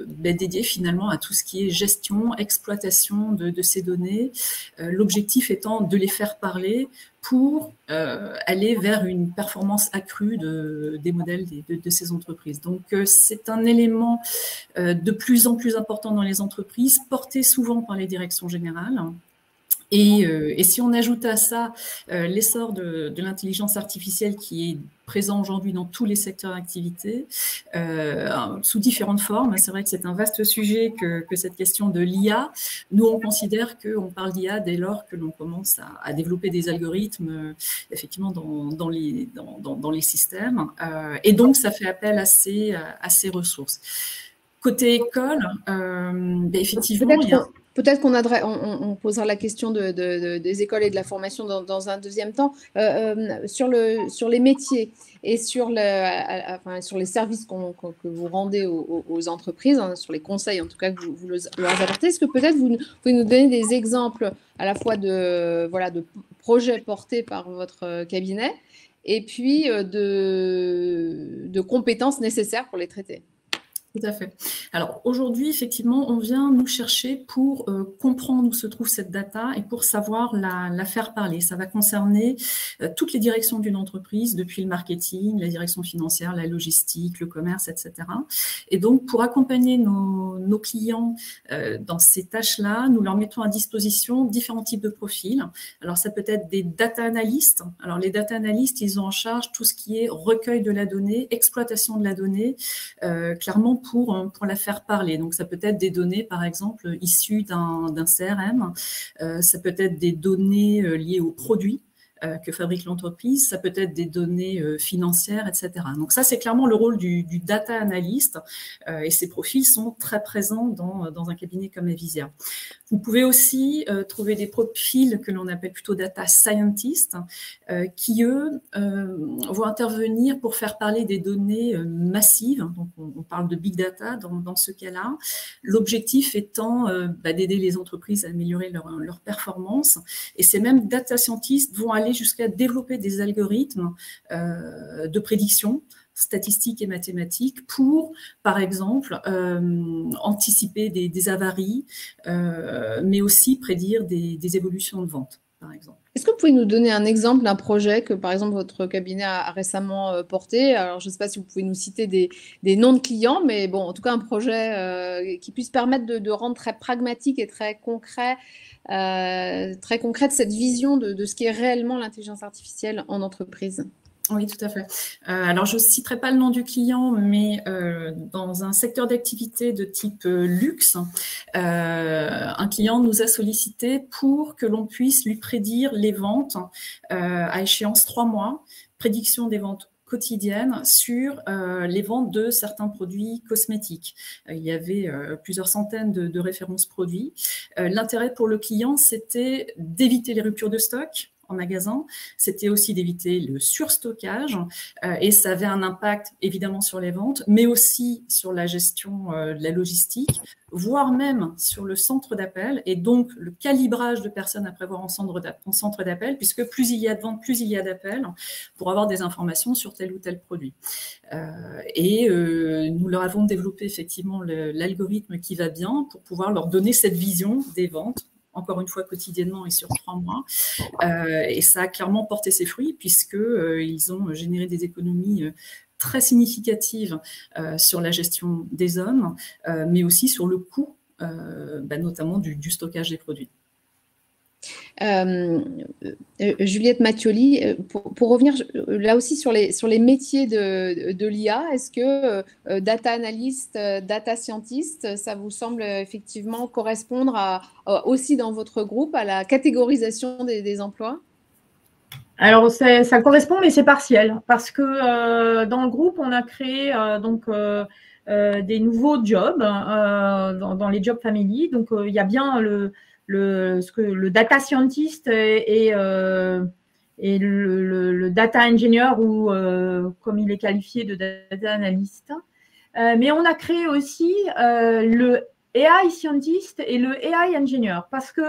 dédiées finalement à tout ce qui est gestion, exploitation de ces données, l'objectif étant de les faire parler pour aller vers une performance accrue des modèles de ces entreprises. Donc, c'est un élément de plus en plus important dans les entreprises, porté souvent par les directions générales. Et si on ajoute à ça l'essor de l'intelligence artificielle qui est présent aujourd'hui dans tous les secteurs d'activité, sous différentes formes. C'est vrai que c'est un vaste sujet que cette question de l'IA. Nous, on considère qu'on parle d'IA dès lors que l'on commence à développer des algorithmes, effectivement, dans les systèmes. Et donc, ça fait appel à ces ressources. Côté école, effectivement, peut-être qu'on posera la question des écoles et de la formation dans un deuxième temps. Sur les métiers et sur les services que vous rendez aux entreprises, hein, sur les conseils en tout cas que vous leur apportez, est-ce que peut-être vous pouvez nous donner des exemples à la fois de projets portés par votre cabinet et puis de compétences nécessaires pour les traiter ? Tout à fait. Alors aujourd'hui, effectivement, on vient nous chercher pour comprendre où se trouve cette data et pour savoir la faire parler. Ça va concerner toutes les directions d'une entreprise, depuis le marketing, la direction financière, la logistique, le commerce, etc. Et donc, pour accompagner nos clients dans ces tâches-là, nous leur mettons à disposition différents types de profils. Alors, ça peut être des data analystes. Alors, les data analystes, ils ont en charge tout ce qui est recueil de la donnée, exploitation de la donnée, clairement pour la faire parler. Donc, ça peut être des données, par exemple, issues d'un CRM. Ça peut être des données liées aux produits que fabrique l'entreprise. Ça peut être des données financières, etc. Donc, ça, c'est clairement le rôle du data analyst. Et ces profils sont très présents dans un cabinet comme Avisia. Vous pouvez aussi trouver des profils que l'on appelle plutôt data scientists, qui, eux, vont intervenir pour faire parler des données massives. Donc, on parle de big data dans ce cas-là. L'objectif étant d'aider les entreprises à améliorer leur performance. Et ces mêmes data scientists vont aller jusqu'à développer des algorithmes de prédiction statistiques et mathématiques pour, par exemple, anticiper des avaries, mais aussi prédire des évolutions de vente, par exemple. Est-ce que vous pouvez nous donner un exemple d'un projet que, par exemple, votre cabinet a récemment porté ? Alors, je ne sais pas si vous pouvez nous citer des noms de clients, mais bon, en tout cas, un projet qui puisse permettre de rendre très pragmatique et très concret cette vision de ce qui est réellement l'intelligence artificielle en entreprise. Oui, tout à fait. Alors, je ne citerai pas le nom du client, mais dans un secteur d'activité de type luxe, un client nous a sollicité pour que l'on puisse lui prédire les ventes à échéance 3 mois, prédiction des ventes quotidiennes sur les ventes de certains produits cosmétiques. Il y avait plusieurs centaines de références produits. L'intérêt pour le client, c'était d'éviter les ruptures de stock, en magasin, c'était aussi d'éviter le surstockage et ça avait un impact évidemment sur les ventes, mais aussi sur la gestion de la logistique, voire même sur le centre d'appel et donc le calibrage de personnes à prévoir en centre d'appel, puisque plus il y a de ventes, plus il y a d'appels pour avoir des informations sur tel ou tel produit. Nous leur avons développé effectivement l'algorithme qui va bien pour pouvoir leur donner cette vision des ventes, encore une fois quotidiennement et sur 3 mois. Et ça a clairement porté ses fruits puisqu'ils ont généré des économies très significatives sur la gestion des hommes, mais aussi sur le coût, notamment du stockage des produits. Juliette Mattioli, pour revenir là aussi sur les métiers de l'IA, est-ce que data analyst, data scientist, ça vous semble effectivement correspondre aussi dans votre groupe à la catégorisation des emplois? Alors, ça correspond, mais c'est partiel, parce que dans le groupe, on a créé des nouveaux jobs dans les jobs family. Donc, il y a bien le data scientist et le data engineer, ou comme il est qualifié, de data analyst. Mais on a créé aussi le AI scientist et le AI engineer, parce que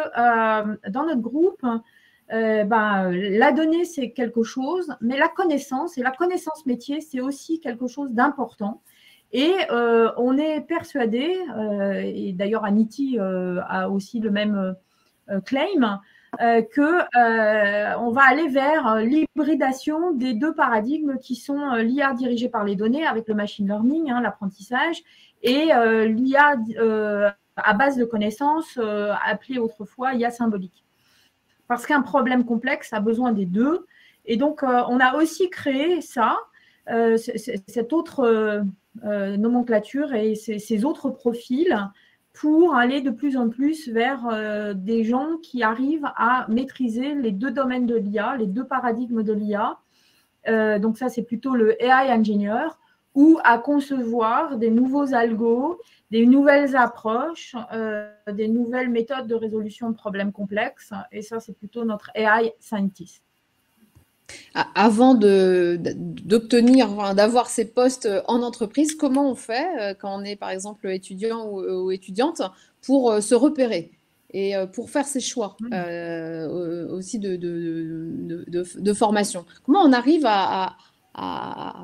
dans notre groupe, la donnée, c'est quelque chose, mais la connaissance et la connaissance métier, c'est aussi quelque chose d'important. Et on est persuadé, et d'ailleurs Anity a aussi le même claim, qu'on va aller vers l'hybridation des 2 paradigmes qui sont l'IA dirigée par les données avec le machine learning, l'apprentissage, et l'IA à base de connaissances, appelée autrefois IA symbolique. Parce qu'un problème complexe a besoin des 2. Et donc, on a aussi créé ça, cette autre nomenclature et ces autres profils pour aller de plus en plus vers des gens qui arrivent à maîtriser les 2 domaines de l'IA, les 2 paradigmes de l'IA. Donc ça, c'est plutôt le AI engineer, ou à concevoir des nouveaux algos, des nouvelles approches, des nouvelles méthodes de résolution de problèmes complexes. Et ça, c'est plutôt notre AI scientist. Avant d'obtenir, d'avoir ces postes en entreprise, comment on fait quand on est par exemple étudiant ou étudiante pour se repérer et pour faire ses choix aussi de formation? Comment on arrive à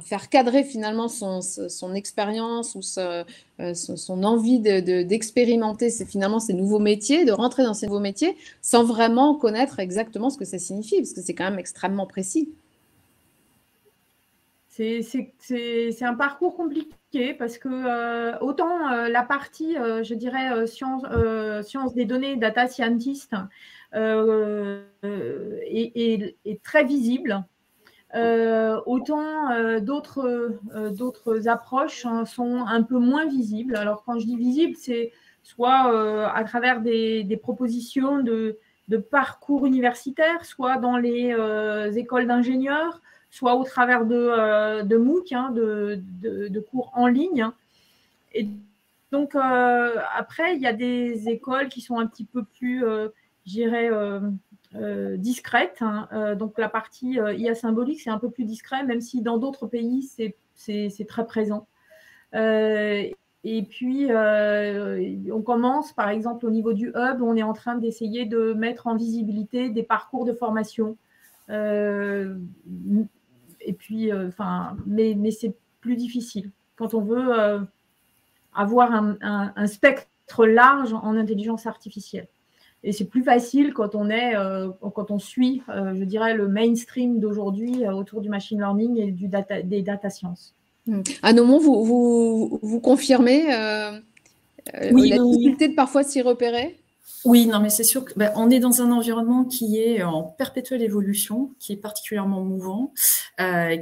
faire cadrer finalement son expérience ou son envie d'expérimenter finalement ces nouveaux métiers, de rentrer dans ces nouveaux métiers sans vraiment connaître exactement ce que ça signifie, parce que c'est quand même extrêmement précis. C'est un parcours compliqué parce que autant la partie, je dirais, sciences des données, data scientist, est très visible. Autant d'autres approches sont un peu moins visibles. Alors, quand je dis visible, c'est soit à travers des propositions de parcours universitaires, soit dans les écoles d'ingénieurs, soit au travers de MOOC, de cours en ligne. Et donc, après, il y a des écoles qui sont un petit peu plus, je dirais, discrète. Donc, la partie IA symbolique, c'est un peu plus discret, même si dans d'autres pays, c'est très présent. Et puis, on commence, par exemple, au niveau du hub, on est en train d'essayer de mettre en visibilité des parcours de formation. Et puis, mais c'est plus difficile. Quand on veut avoir un spectre large en intelligence artificielle. Et c'est plus facile quand on suit, je dirais, le mainstream d'aujourd'hui autour du machine learning et des data sciences. Anomon, vous confirmez la difficulté de parfois s'y repérer? Oui, non, mais c'est sûr qu'on est dans un environnement qui est en perpétuelle évolution, qui est particulièrement mouvant,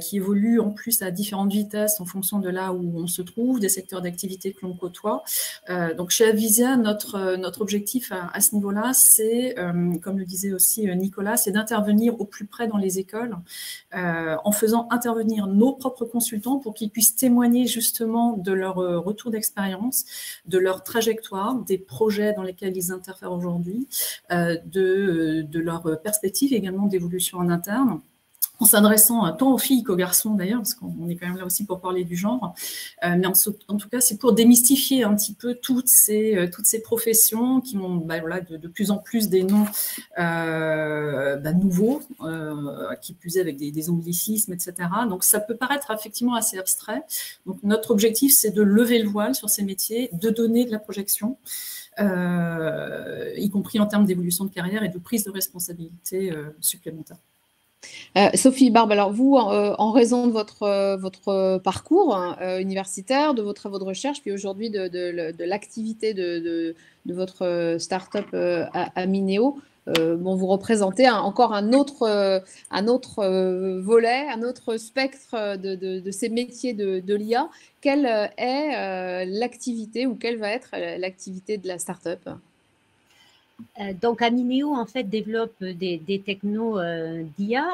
qui évolue en plus à différentes vitesses en fonction de là où on se trouve, des secteurs d'activité que l'on côtoie. Donc, chez Avisia, notre objectif à ce niveau-là, c'est, comme le disait aussi Nicolas, c'est d'intervenir au plus près dans les écoles, en faisant intervenir nos propres consultants pour qu'ils puissent témoigner justement de leur retour d'expérience, de leur trajectoire, des projets dans lesquels ils interviennent, à faire aujourd'hui, de leur perspective également d'évolution en interne, en s'adressant tant aux filles qu'aux garçons d'ailleurs, parce qu'on est quand même là aussi pour parler du genre. Mais en tout cas, c'est pour démystifier un petit peu toutes ces professions qui ont voilà, de plus en plus des noms nouveaux, qui plus est avec des anglicismes, etc. Donc ça peut paraître effectivement assez abstrait. Donc notre objectif, c'est de lever le voile sur ces métiers, de donner de la projection, y compris en termes d'évolution de carrière et de prise de responsabilité supplémentaire. Sophie Barbe, alors vous, en raison de votre parcours universitaire, de vos travaux de recherche, puis aujourd'hui de l'activité de votre start-up à Minéo, vous représentez encore un autre volet, un autre spectre de ces métiers de l'IA. Quelle est l'activité ou quelle va être l'activité de la start-up ? Donc, Aminéo, en fait, développe des technos d'IA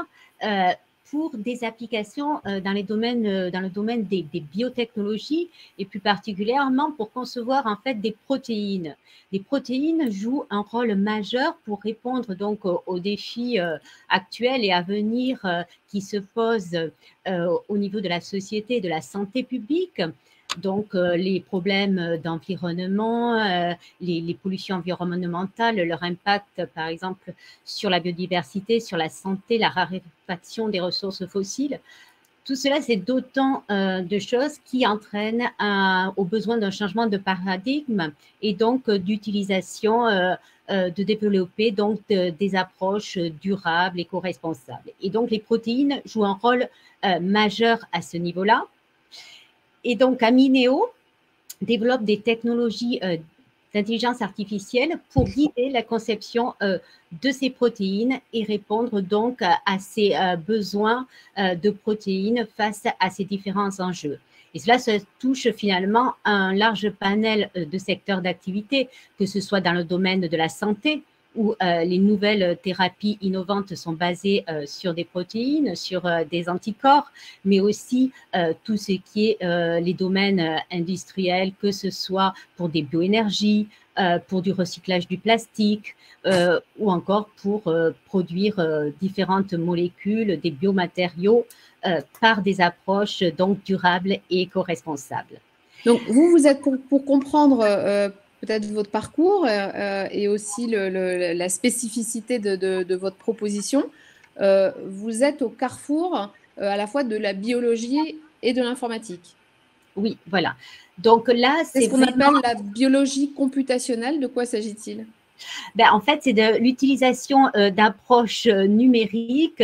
pour des applications dans le domaine des biotechnologies et plus particulièrement pour concevoir, en fait, des protéines. Les protéines jouent un rôle majeur pour répondre donc aux défis actuels et à venir qui se posent au niveau de la société et de la santé publique. Donc, les problèmes d'environnement, les pollutions environnementales, leur impact, par exemple, sur la biodiversité, sur la santé, la raréfaction des ressources fossiles. Tout cela, c'est d'autant de choses qui entraînent au besoin d'un changement de paradigme et donc d'utilisation, de développer donc des approches durables, éco-responsables. Et donc, les protéines jouent un rôle majeur à ce niveau-là. Et donc, Aminéo développe des technologies d'intelligence artificielle pour guider la conception de ces protéines et répondre donc à ces besoins de protéines face à ces différents enjeux. Et cela se touche finalement à un large panel de secteurs d'activité, que ce soit dans le domaine de la santé, où les nouvelles thérapies innovantes sont basées sur des protéines, sur des anticorps, mais aussi tout ce qui est les domaines industriels, que ce soit pour des bioénergies, pour du recyclage du plastique ou encore pour produire différentes molécules, des biomatériaux par des approches donc durables et éco-responsables. Donc, vous êtes pour comprendre peut-être votre parcours et aussi la spécificité de votre proposition. Vous êtes au carrefour à la fois de la biologie et de l'informatique. Oui, voilà. Donc là, c'est ce qu'on appelle la biologie computationnelle. De quoi s'agit-il ? En fait, c'est de l'utilisation d'approches numériques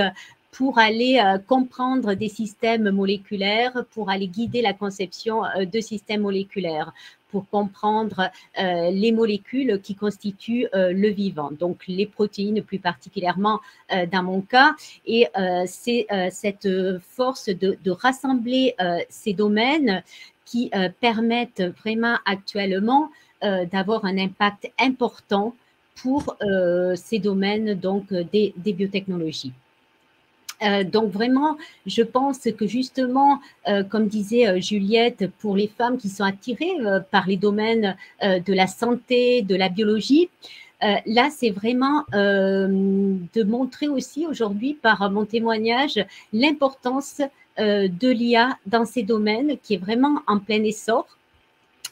pour aller comprendre des systèmes moléculaires, pour aller guider la conception de systèmes moléculaires, pour comprendre les molécules qui constituent le vivant, donc les protéines plus particulièrement dans mon cas. Et c'est cette force de rassembler ces domaines qui permettent vraiment actuellement d'avoir un impact important pour ces domaines donc, des biotechnologies. Donc vraiment, je pense que justement, comme disait Juliette, pour les femmes qui sont attirées par les domaines de la santé, de la biologie, là, c'est vraiment de montrer aussi aujourd'hui par mon témoignage l'importance de l'IA dans ces domaines qui est vraiment en plein essor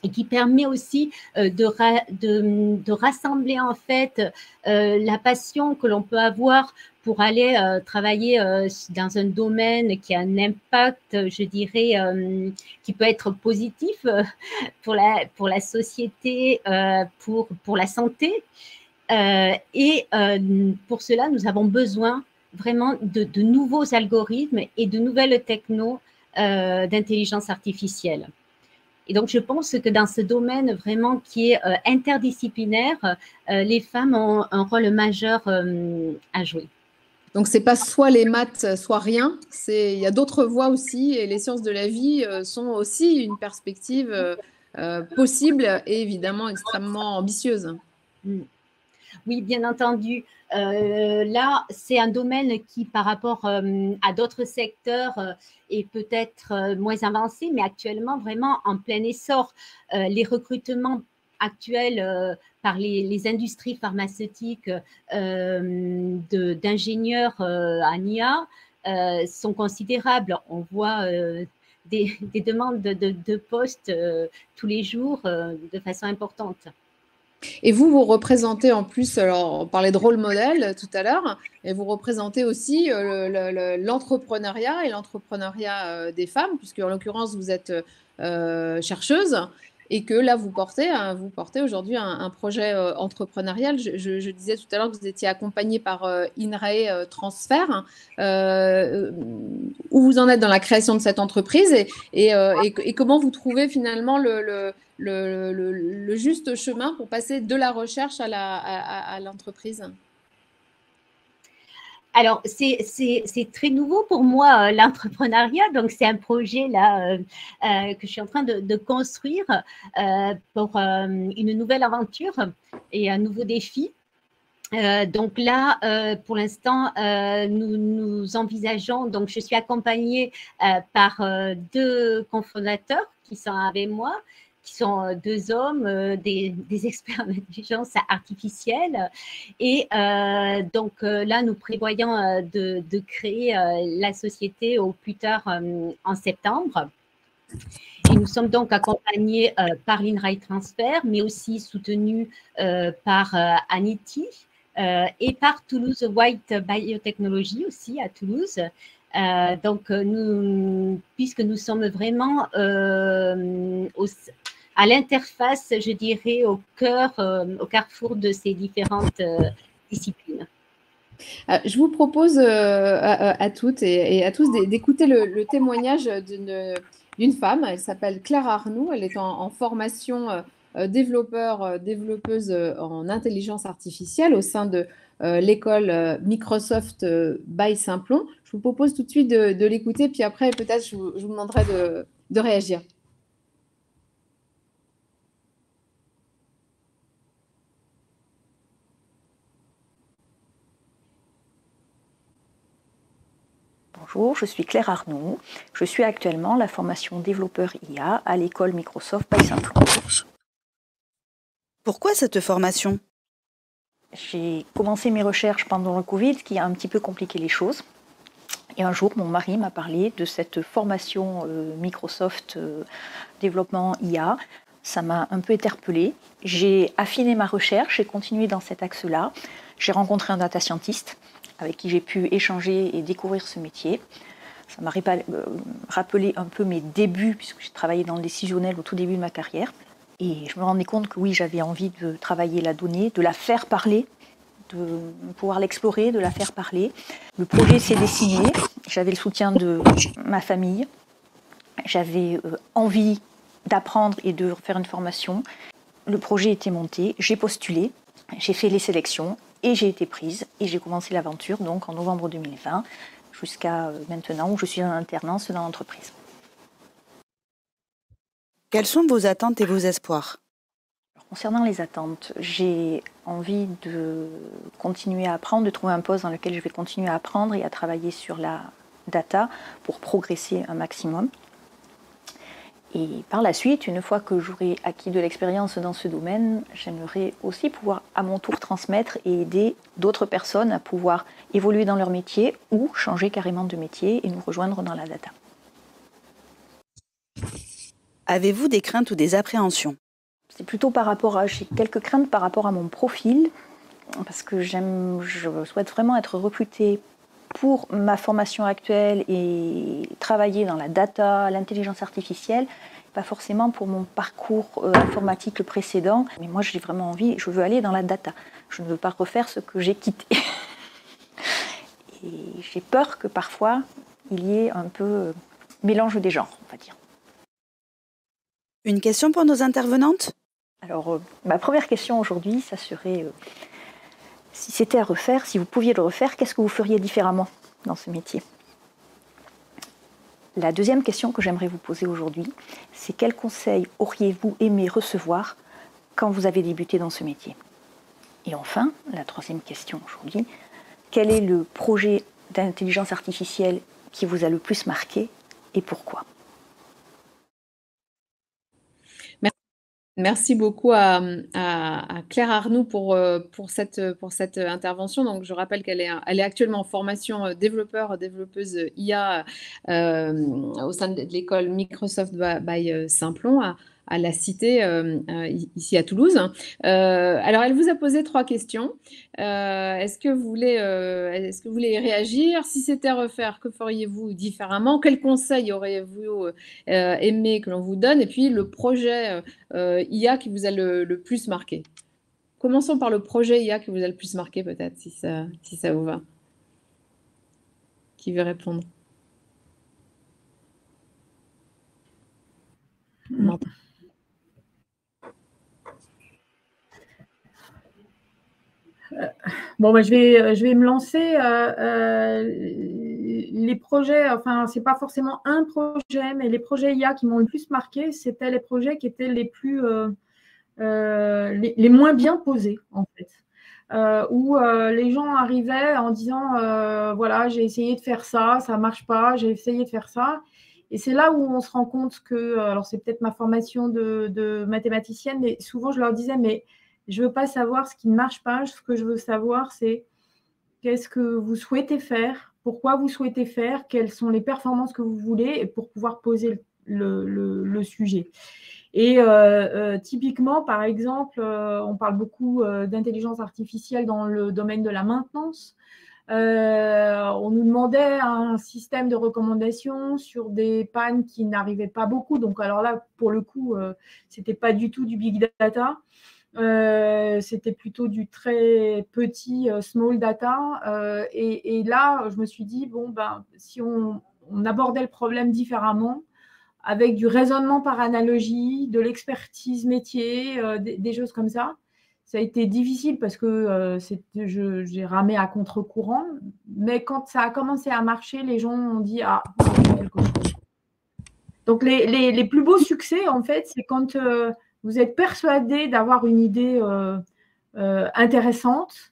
et qui permet aussi de rassembler en fait la passion que l'on peut avoir pour aller travailler dans un domaine qui a un impact, je dirais, qui peut être positif pour la société, pour la santé. Et pour cela, nous avons besoin vraiment de nouveaux algorithmes et de nouvelles technos d'intelligence artificielle. Et donc, je pense que dans ce domaine vraiment qui est interdisciplinaire, les femmes ont un rôle majeur à jouer. Donc, ce n'est pas soit les maths, soit rien. Il y a d'autres voies aussi et les sciences de la vie sont aussi une perspective possible et évidemment extrêmement ambitieuse. Oui, bien entendu. Là, c'est un domaine qui, par rapport à d'autres secteurs, est peut-être moins avancé, mais actuellement vraiment en plein essor. Les recrutements actuelle par les industries pharmaceutiques d'ingénieurs en IA sont considérables. On voit des demandes de postes tous les jours de façon importante. Et vous représentez en plus, alors on parlait de rôle modèle tout à l'heure, et vous représentez aussi l'entrepreneuriat et l'entrepreneuriat des femmes, puisque en l'occurrence vous êtes chercheuse et que là vous portez aujourd'hui un projet entrepreneurial. Je disais tout à l'heure que vous étiez accompagnée par INRAE Transfert. Où vous en êtes dans la création de cette entreprise et comment vous trouvez finalement le juste chemin pour passer de la recherche à l'entreprise? Alors, c'est très nouveau pour moi, l'entrepreneuriat. Donc, c'est un projet là que je suis en train de construire pour une nouvelle aventure et un nouveau défi. Donc là, pour l'instant, nous envisageons, donc je suis accompagnée par deux cofondateurs qui sont avec moi, qui sont deux hommes, des experts en intelligence artificielle. Et donc là, nous prévoyons de créer la société au plus tard en septembre. Et nous sommes donc accompagnés par l'INRAE Transfert, mais aussi soutenus par Anity et par Toulouse White Biotechnology aussi à Toulouse. Donc, puisque nous sommes vraiment à l'interface, je dirais, au carrefour de ces différentes disciplines. Je vous propose à toutes et à tous d'écouter le témoignage d'une femme. Elle s'appelle Claire Arnoux. Elle est en formation développeuse en intelligence artificielle au sein de l'école Microsoft by Simplon. Je vous propose tout de suite de l'écouter, puis après, peut-être, je vous demanderai de réagir. Bonjour, je suis Claire Arnoux. Je suis actuellement la formation développeur IA à l'école Microsoft by Simplon. Pourquoi cette formation? J'ai commencé mes recherches pendant le Covid, ce qui a un petit peu compliqué les choses. Et un jour, mon mari m'a parlé de cette formation Microsoft développement IA. Ça m'a un peu interpellée. J'ai affiné ma recherche et continué dans cet axe-là. J'ai rencontré un data scientist avec qui j'ai pu échanger et découvrir ce métier. Ça m'a rappelé un peu mes débuts, puisque j'ai travaillé dans le décisionnel au tout début de ma carrière. Et je me rendais compte que oui, j'avais envie de travailler la donnée, de la faire parler, de pouvoir l'explorer, de la faire parler. Le projet s'est dessiné, j'avais le soutien de ma famille, j'avais envie d'apprendre et de faire une formation. Le projet était monté, j'ai postulé, j'ai fait les sélections et j'ai été prise et j'ai commencé l'aventure donc en novembre 2020 jusqu'à maintenant où je suis en alternance dans l'entreprise. Quelles sont vos attentes et vos espoirs? Concernant les attentes, j'ai envie de continuer à apprendre, de trouver un poste dans lequel je vais continuer à apprendre et à travailler sur la data pour progresser un maximum. Et par la suite, une fois que j'aurai acquis de l'expérience dans ce domaine, j'aimerais aussi pouvoir à mon tour transmettre et aider d'autres personnes à pouvoir évoluer dans leur métier ou changer carrément de métier et nous rejoindre dans la data. Avez-vous des craintes ou des appréhensions? C'est plutôt j'ai quelques craintes par rapport à mon profil, parce que je souhaite vraiment être recrutée pour ma formation actuelle et travailler dans la data, l'intelligence artificielle, pas forcément pour mon parcours informatique précédent. Mais moi, j'ai vraiment envie, je veux aller dans la data. Je ne veux pas refaire ce que j'ai quitté. Et j'ai peur que parfois, il y ait un peu mélange des genres, on va dire. Une question pour nos intervenantes? Alors, ma première question aujourd'hui, ça serait, si c'était à refaire, si vous pouviez le refaire, qu'est-ce que vous feriez différemment dans ce métier? La deuxième question que j'aimerais vous poser aujourd'hui, c'est quels conseils auriez-vous aimé recevoir quand vous avez débuté dans ce métier? Et enfin, la troisième question aujourd'hui, quel est le projet d'intelligence artificielle qui vous a le plus marqué et pourquoi? Merci beaucoup à Claire Arnoux pour cette intervention. Donc, je rappelle qu'elle est actuellement en formation développeuse IA au sein de l'école Microsoft by Simplon à la Cité, ici à Toulouse. Alors, elle vous a posé 3 questions. Est-ce que vous voulez y réagir? Si c'était à refaire, que feriez-vous différemment? Quels conseils auriez-vous aimé que l'on vous donne? Et puis, le projet IA qui vous a le plus marqué. Commençons par le projet IA qui vous a le plus marqué, peut-être, si ça vous va. Qui veut répondre? Non. Bon, bah, je vais me lancer. Les projets, enfin, c'est pas forcément un projet, mais les projets IA qui m'ont le plus marqué, c'était les projets qui étaient les moins bien posés, en fait. Où les gens arrivaient en disant voilà, j'ai essayé de faire ça, ça marche pas, j'ai essayé de faire ça. Et c'est là où on se rend compte que, alors c'est peut-être ma formation de mathématicienne, mais souvent je leur disais, mais je ne veux pas savoir ce qui ne marche pas. Ce que je veux savoir, c'est qu'est-ce que vous souhaitez faire, pourquoi vous souhaitez faire, quelles sont les performances que vous voulez, et pour pouvoir poser le sujet. Et typiquement, par exemple, on parle beaucoup d'intelligence artificielle dans le domaine de la maintenance. On nous demandait un système de recommandation sur des pannes qui n'arrivaient pas beaucoup. Donc, alors là, pour le coup, ce n'était pas du tout du big data. C'était plutôt du très petit small data. Et là, je me suis dit, bon, ben, si on abordait le problème différemment, avec du raisonnement par analogie, de l'expertise métier, des choses comme ça. Ça a été difficile parce que j'ai ramé à contre-courant. Mais quand ça a commencé à marcher, les gens ont dit « Ah, il y a quelque chose ». Donc, les plus beaux succès, en fait, c'est quand vous êtes persuadé d'avoir une idée intéressante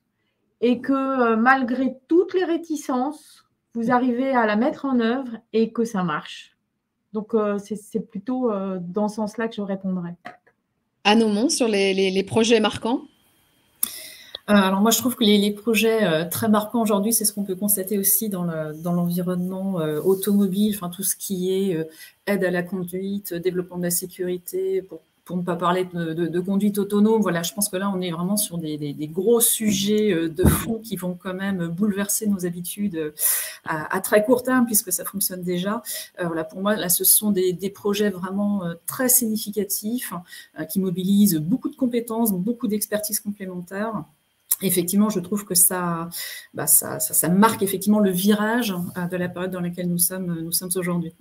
et que malgré toutes les réticences, vous arrivez à la mettre en œuvre et que ça marche. Donc, c'est plutôt dans ce sens-là que je répondrai. Anne Aumont, sur les projets marquants. Alors moi, je trouve que les projets très marquants aujourd'hui, c'est ce qu'on peut constater aussi dans l'environnement automobile, enfin tout ce qui est aide à la conduite, développement de la sécurité, pour ne pas parler de conduite autonome. Voilà, je pense que là, on est vraiment sur des gros sujets de fond qui vont quand même bouleverser nos habitudes à très court terme, puisque ça fonctionne déjà. Voilà, pour moi, là, ce sont des projets vraiment très significatifs qui mobilisent beaucoup de compétences, beaucoup d'expertise complémentaires. Effectivement, je trouve que ça marque effectivement le virage de la période dans laquelle nous sommes aujourd'hui.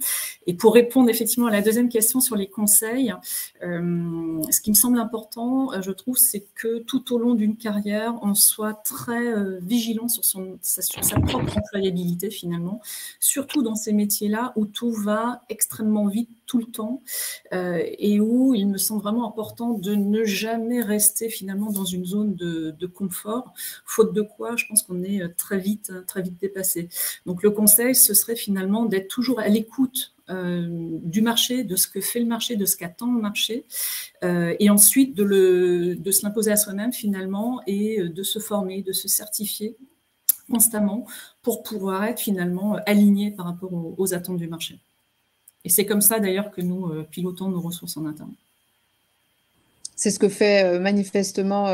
Et pour répondre effectivement à la deuxième question sur les conseils, ce qui me semble important, je trouve, c'est que tout au long d'une carrière, on soit très vigilant sur sa propre employabilité finalement, surtout dans ces métiers-là où tout va extrêmement vite tout le temps et où il me semble vraiment important de ne jamais rester finalement dans une zone de confort, faute de quoi je pense qu'on est très vite dépassé. Donc le conseil, ce serait finalement d'être toujours à l'écoute du marché, de ce que fait le marché, de ce qu'attend le marché, et ensuite de se l'imposer à soi-même finalement et de se former, de se certifier constamment pour pouvoir être finalement aligné par rapport aux attentes du marché. Et c'est comme ça d'ailleurs que nous pilotons nos ressources en interne. C'est ce que fait manifestement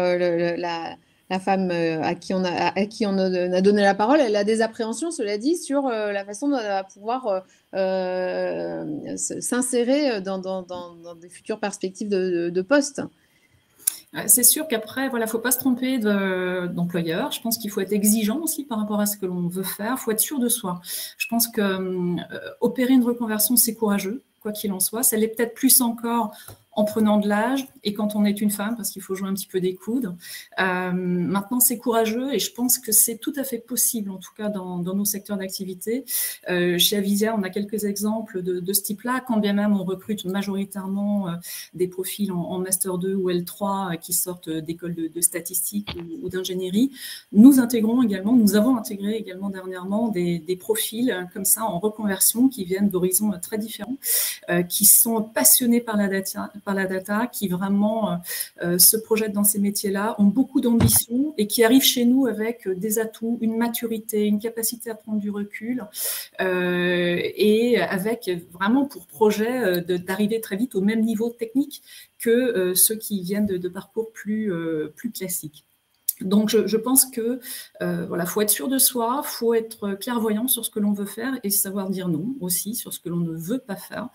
la femme à qui on a donné la parole. Elle a des appréhensions, cela dit, sur la façon dont elle va pouvoir s'insérer dans des futures perspectives de poste. C'est sûr qu'après, voilà, faut pas se tromper d'employeur. Je pense qu'il faut être exigeant aussi par rapport à ce que l'on veut faire. Il faut être sûr de soi. Je pense que opérer une reconversion, c'est courageux, quoi qu'il en soit. Ça l'est peut-être plus encore en prenant de l'âge et quand on est une femme, parce qu'il faut jouer un petit peu des coudes. Maintenant, c'est courageux et je pense que c'est tout à fait possible, en tout cas dans nos secteurs d'activité. Chez Avisia, on a quelques exemples de ce type-là, quand bien même on recrute majoritairement des profils en Master 2 ou L3 qui sortent d'écoles de statistiques ou d'ingénierie. Nous avons intégré également dernièrement des profils comme ça en reconversion qui viennent d'horizons très différents, qui sont passionnés par la data, par la data, qui vraiment se projettent dans ces métiers-là, ont beaucoup d'ambition et qui arrivent chez nous avec des atouts, une maturité, une capacité à prendre du recul et avec vraiment pour projet d'arriver très vite au même niveau technique que ceux qui viennent de parcours plus classiques. Donc, je pense que voilà, faut être sûr de soi, faut être clairvoyant sur ce que l'on veut faire et savoir dire non aussi sur ce que l'on ne veut pas faire.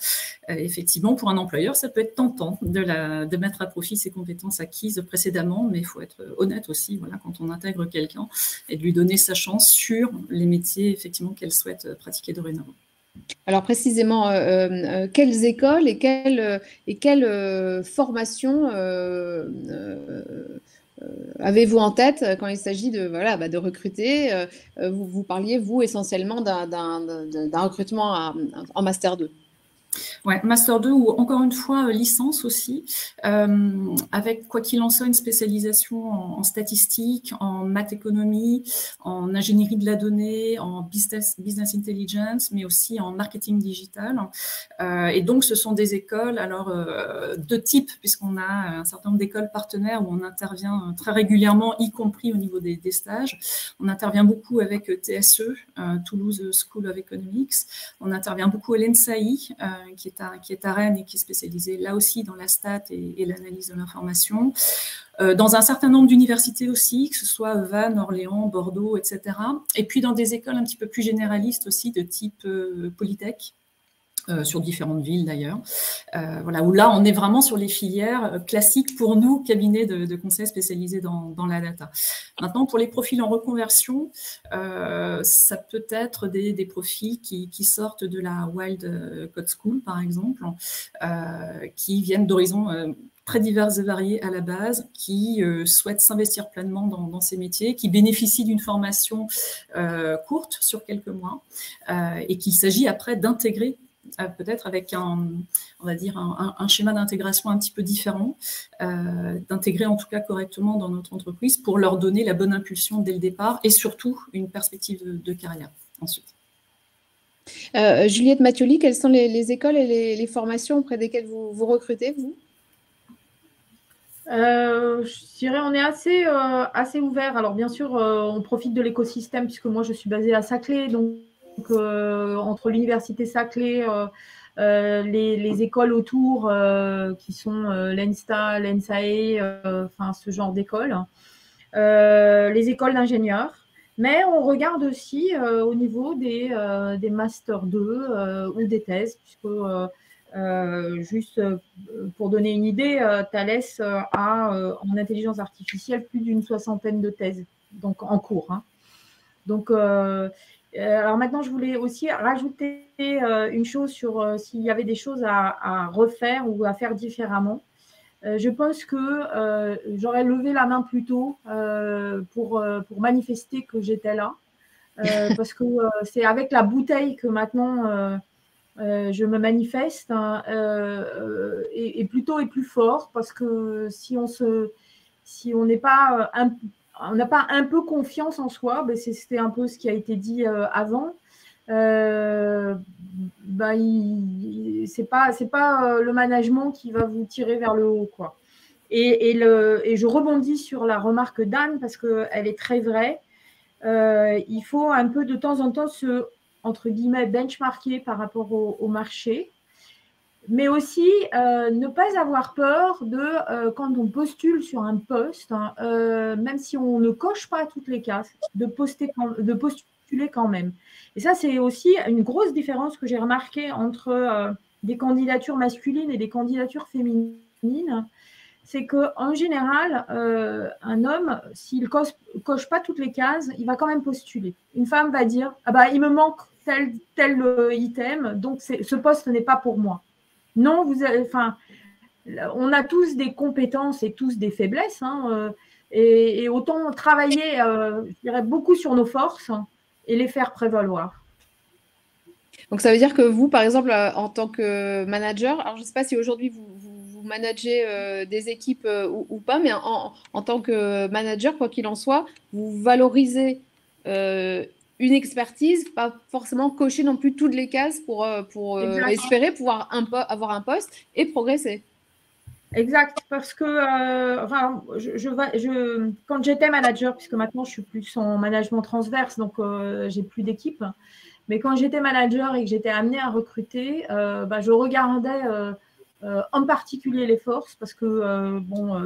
Effectivement, pour un employeur, ça peut être tentant de mettre à profit ses compétences acquises précédemment, mais il faut être honnête aussi, voilà, quand on intègre quelqu'un et de lui donner sa chance sur les métiers effectivement qu'elle souhaite pratiquer dorénavant. Alors précisément, quelles écoles et quelles formations avez-vous en tête quand il s'agit de recruter? Vous parliez, vous, essentiellement d'un recrutement en Master 2. Ouais, Master 2 ou encore une fois licence aussi, avec quoi qu'il en soit une spécialisation en statistique, en maths économie, en ingénierie de la donnée, en business intelligence, mais aussi en marketing digital. Et donc ce sont des écoles alors de type, puisqu'on a un certain nombre d'écoles partenaires où on intervient très régulièrement, y compris au niveau des stages. On intervient beaucoup avec TSE, Toulouse School of Economics. On intervient beaucoup à l'ENSAI, qui est à Rennes et qui est spécialisée là aussi dans la stat et l'analyse de l'information. Dans un certain nombre d'universités aussi, que ce soit Vannes, Orléans, Bordeaux, etc. Et puis dans des écoles un petit peu plus généralistes aussi, de type Polytech, sur différentes villes d'ailleurs. Voilà, où là, on est vraiment sur les filières classiques pour nous, cabinets de conseil spécialisés dans la data. Maintenant, pour les profils en reconversion, ça peut être des profils qui sortent de la Wild Code School, par exemple, qui viennent d'horizons très diverses et variées à la base, qui souhaitent s'investir pleinement dans ces métiers, qui bénéficient d'une formation courte sur quelques mois, et qu'il s'agit après d'intégrer peut-être avec on va dire un schéma d'intégration un petit peu différent, d'intégrer en tout cas correctement dans notre entreprise pour leur donner la bonne impulsion dès le départ et surtout une perspective de carrière ensuite. Juliette Mathioli, quelles sont les écoles et les formations auprès desquelles vous recrutez, vous? Je dirais on est assez ouvert. Alors bien sûr, on profite de l'écosystème puisque moi je suis basée à Saclay, donc entre l'université Saclay, les écoles autour qui sont l'ENSTA, l'ENSAE, enfin ce genre d'écoles, les écoles d'ingénieurs. Mais on regarde aussi au niveau des Master 2 ou des thèses, puisque juste pour donner une idée, Thales a en intelligence artificielle plus d'une 60aine de thèses donc en cours. Hein. Donc, alors maintenant, je voulais aussi rajouter une chose sur s'il y avait des choses à refaire ou à faire différemment. Je pense que j'aurais levé la main plus tôt pour manifester que j'étais là. Parce que c'est avec la bouteille que maintenant je me manifeste et plus tôt et plus fort, parce que si on n'est pas on n'a pas un peu confiance en soi, ben c'était un peu ce qui a été dit avant. C'est pas le management qui va vous tirer vers le haut, quoi. Et je rebondis sur la remarque d'Anne parce qu'elle est très vraie. Il faut un peu de temps en temps se, entre guillemets, benchmarker par rapport au marché, mais aussi ne pas avoir peur de, quand on postule sur un poste, même si on ne coche pas toutes les cases, de postuler quand même. Et ça, c'est aussi une grosse différence que j'ai remarquée entre des candidatures masculines et des candidatures féminines. C'est qu'en général, un homme, s'il coche pas toutes les cases, il va quand même postuler. Une femme va dire « Ah bah, il me manque tel item, donc ce poste n'est pas pour moi ». Non, on a tous des compétences et tous des faiblesses, hein, et autant travailler, je dirais, beaucoup sur nos forces et les faire prévaloir. Donc, ça veut dire que vous, par exemple, en tant que manager, alors je ne sais pas si aujourd'hui vous managez des équipes ou pas, mais en tant que manager, quoi qu'il en soit, vous valorisez une expertise, pas forcément cocher non plus toutes les cases pour espérer pouvoir avoir un poste et progresser. Exact, parce que quand j'étais manager, puisque maintenant je suis plus en management transverse, donc j'ai plus d'équipe, mais quand j'étais manager et que j'étais amenée à recruter, je regardais en particulier les forces, parce que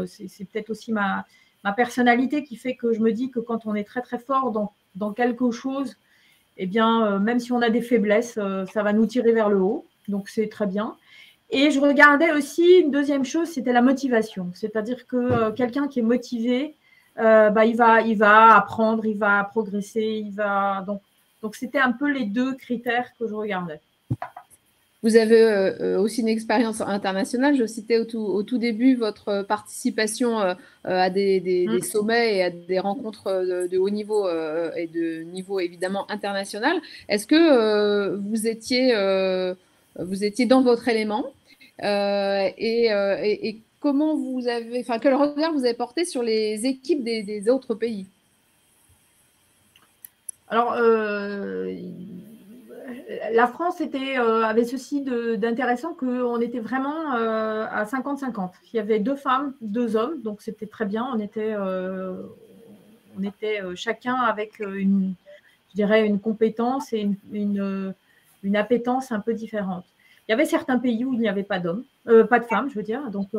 c'est peut-être aussi ma personnalité qui fait que je me dis que quand on est très très fort dans quelque chose, eh bien, même si on a des faiblesses, ça va nous tirer vers le haut, donc c'est très bien. Et je regardais aussi une deuxième chose, c'était la motivation. C'est-à-dire que quelqu'un qui est motivé, il va apprendre, il va progresser, donc c'était un peu les deux critères que je regardais. Vous avez aussi une expérience internationale. Je citais au tout début votre participation à des sommets et à des rencontres de haut niveau et de niveau évidemment international. Est-ce que vous étiez dans votre élément et comment vous avez, enfin, quel regard vous avez porté sur les équipes des autres pays? Alors, la France avait ceci d'intéressant qu'on était vraiment à 50-50. Il y avait 2 femmes, 2 hommes, donc c'était très bien. On était chacun avec je dirais, une compétence et une appétence un peu différente. Il y avait certains pays où il n'y avait pas d'hommes, pas de femmes, je veux dire, donc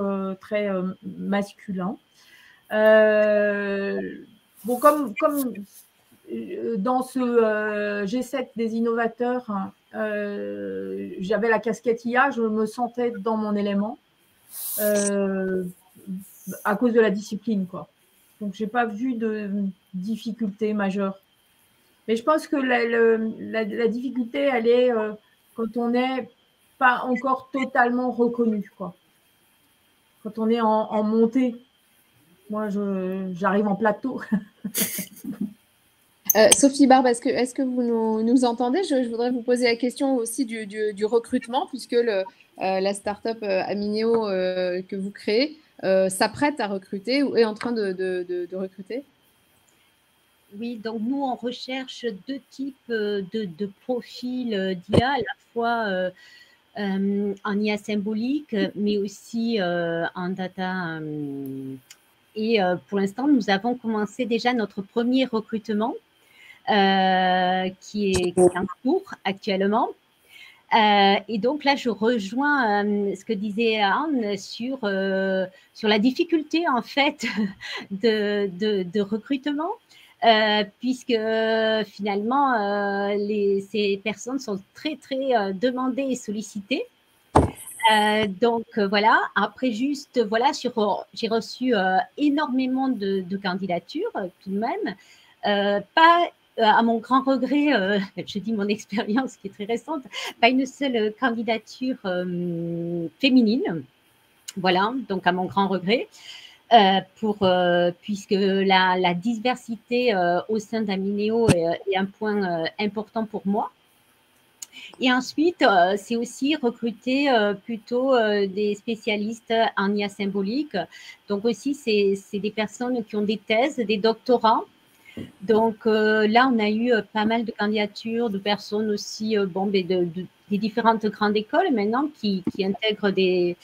très masculin. Comme dans ce G7 des innovateurs, j'avais la casquette IA, je me sentais dans mon élément à cause de la discipline, quoi. Donc, je n'ai pas vu de difficulté majeure. Mais je pense que la difficulté, elle est quand on n'est pas encore totalement reconnu, quoi. Quand on est en montée. Moi, j'arrive en plateau. Sophie Barbe, est-ce que vous nous entendez? Je voudrais vous poser la question aussi du recrutement, puisque la start-up Amineo que vous créez s'apprête à recruter ou est en train de recruter. Oui, donc nous, on recherche 2 types de profils d'IA, à la fois en IA symbolique, mais aussi en data. Et pour l'instant, nous avons commencé déjà notre premier recrutement qui est en cours actuellement. Et donc là, je rejoins ce que disait Anne sur la difficulté en fait de recrutement, puisque finalement ces personnes sont très très demandées et sollicitées. Donc voilà. Après juste voilà, j'ai reçu énormément de candidatures tout de même, pas à mon grand regret, je dis mon expérience qui est très récente, pas une seule candidature féminine. Voilà, donc à mon grand regret, puisque la diversité au sein d'Amineo est un point important pour moi. Et ensuite, c'est aussi recruter plutôt des spécialistes en IA symbolique. Donc aussi, c'est des personnes qui ont des thèses, des doctorats. Donc là, on a eu pas mal de candidatures de personnes aussi des différentes grandes écoles maintenant qui intègrent des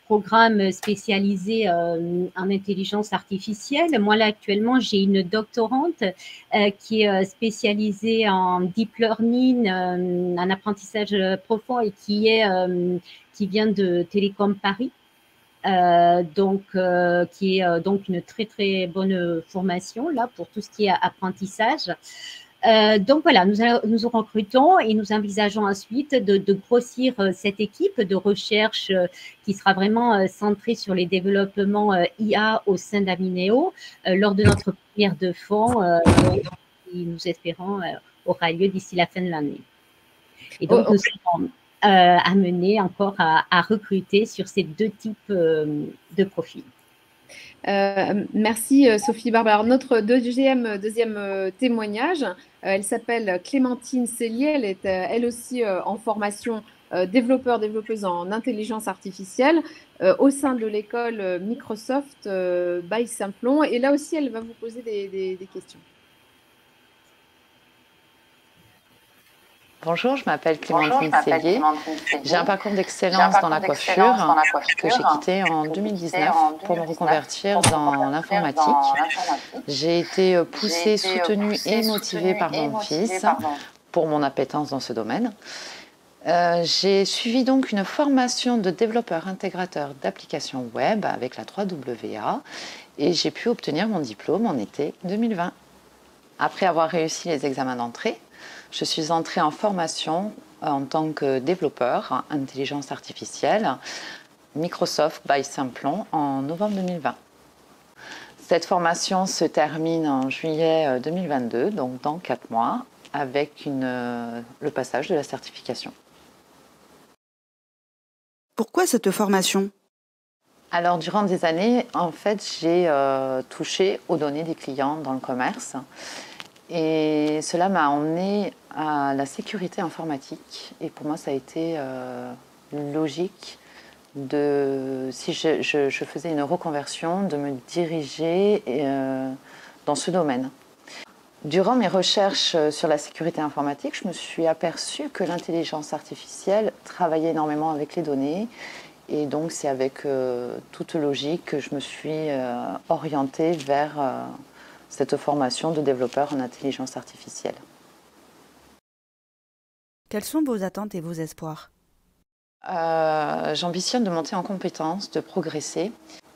programmes spécialisés en intelligence artificielle. Moi, là, actuellement, j'ai une doctorante qui est spécialisée en deep learning, en apprentissage profond et qui vient de Télécom Paris. Qui est donc une très très bonne formation là pour tout ce qui est apprentissage. Donc voilà, nous recrutons et nous envisageons ensuite de grossir cette équipe de recherche qui sera vraiment centrée sur les développements IA au sein d'Amineo lors de notre première de fonds qui, nous espérons, aura lieu d'ici la fin de l'année. Et donc, nous serons amenés encore à recruter sur ces 2 types de profils. Merci Sophie Barbe. Alors notre deuxième témoignage, elle s'appelle Clémentine Cellier, elle est elle aussi en formation développeuse en intelligence artificielle au sein de l'école Microsoft by Simplon, et là aussi elle va vous poser des questions. Bonjour, je m'appelle Clémentine Cellier. J'ai un parcours d'excellence dans la coiffure que j'ai quitté en 2019 pour me reconvertir dans l'informatique. J'ai été poussée, soutenue et motivée par mon fils pour mon appétence dans ce domaine. J'ai suivi donc une formation de développeur intégrateur d'applications web avec la 3WA et j'ai pu obtenir mon diplôme en été 2020. Après avoir réussi les examens d'entrée, je suis entrée en formation en tant que développeur intelligence artificielle Microsoft by Simplon en novembre 2020. Cette formation se termine en juillet 2022, donc dans 4 mois, avec le passage de la certification. Pourquoi cette formation? Alors, durant des années, en fait, j'ai touché aux données des clients dans le commerce. Et cela m'a emmené à la sécurité informatique. Et pour moi, ça a été logique si je faisais une reconversion, de me diriger dans ce domaine. Durant mes recherches sur la sécurité informatique, je me suis aperçue que l'intelligence artificielle travaillait énormément avec les données. Et donc, c'est avec toute logique que je me suis orientée vers cette formation de développeur en intelligence artificielle. Quelles sont vos attentes et vos espoirs? J'ambitionne de monter en compétences, de progresser.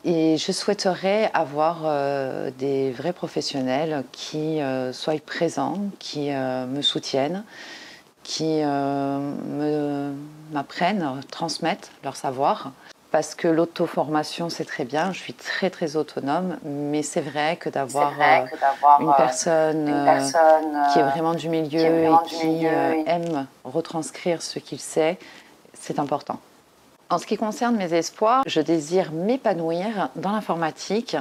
Et je souhaiterais avoir des vrais professionnels qui soient présents, qui me soutiennent, qui m'apprennent, transmettent leur savoir. Parce que l'auto-formation, c'est très bien, je suis très très autonome, mais c'est vrai que d'avoir une personne qui est vraiment du milieu et qui aime retranscrire ce qu'il sait, c'est important. En ce qui concerne mes espoirs, je désire m'épanouir dans l'informatique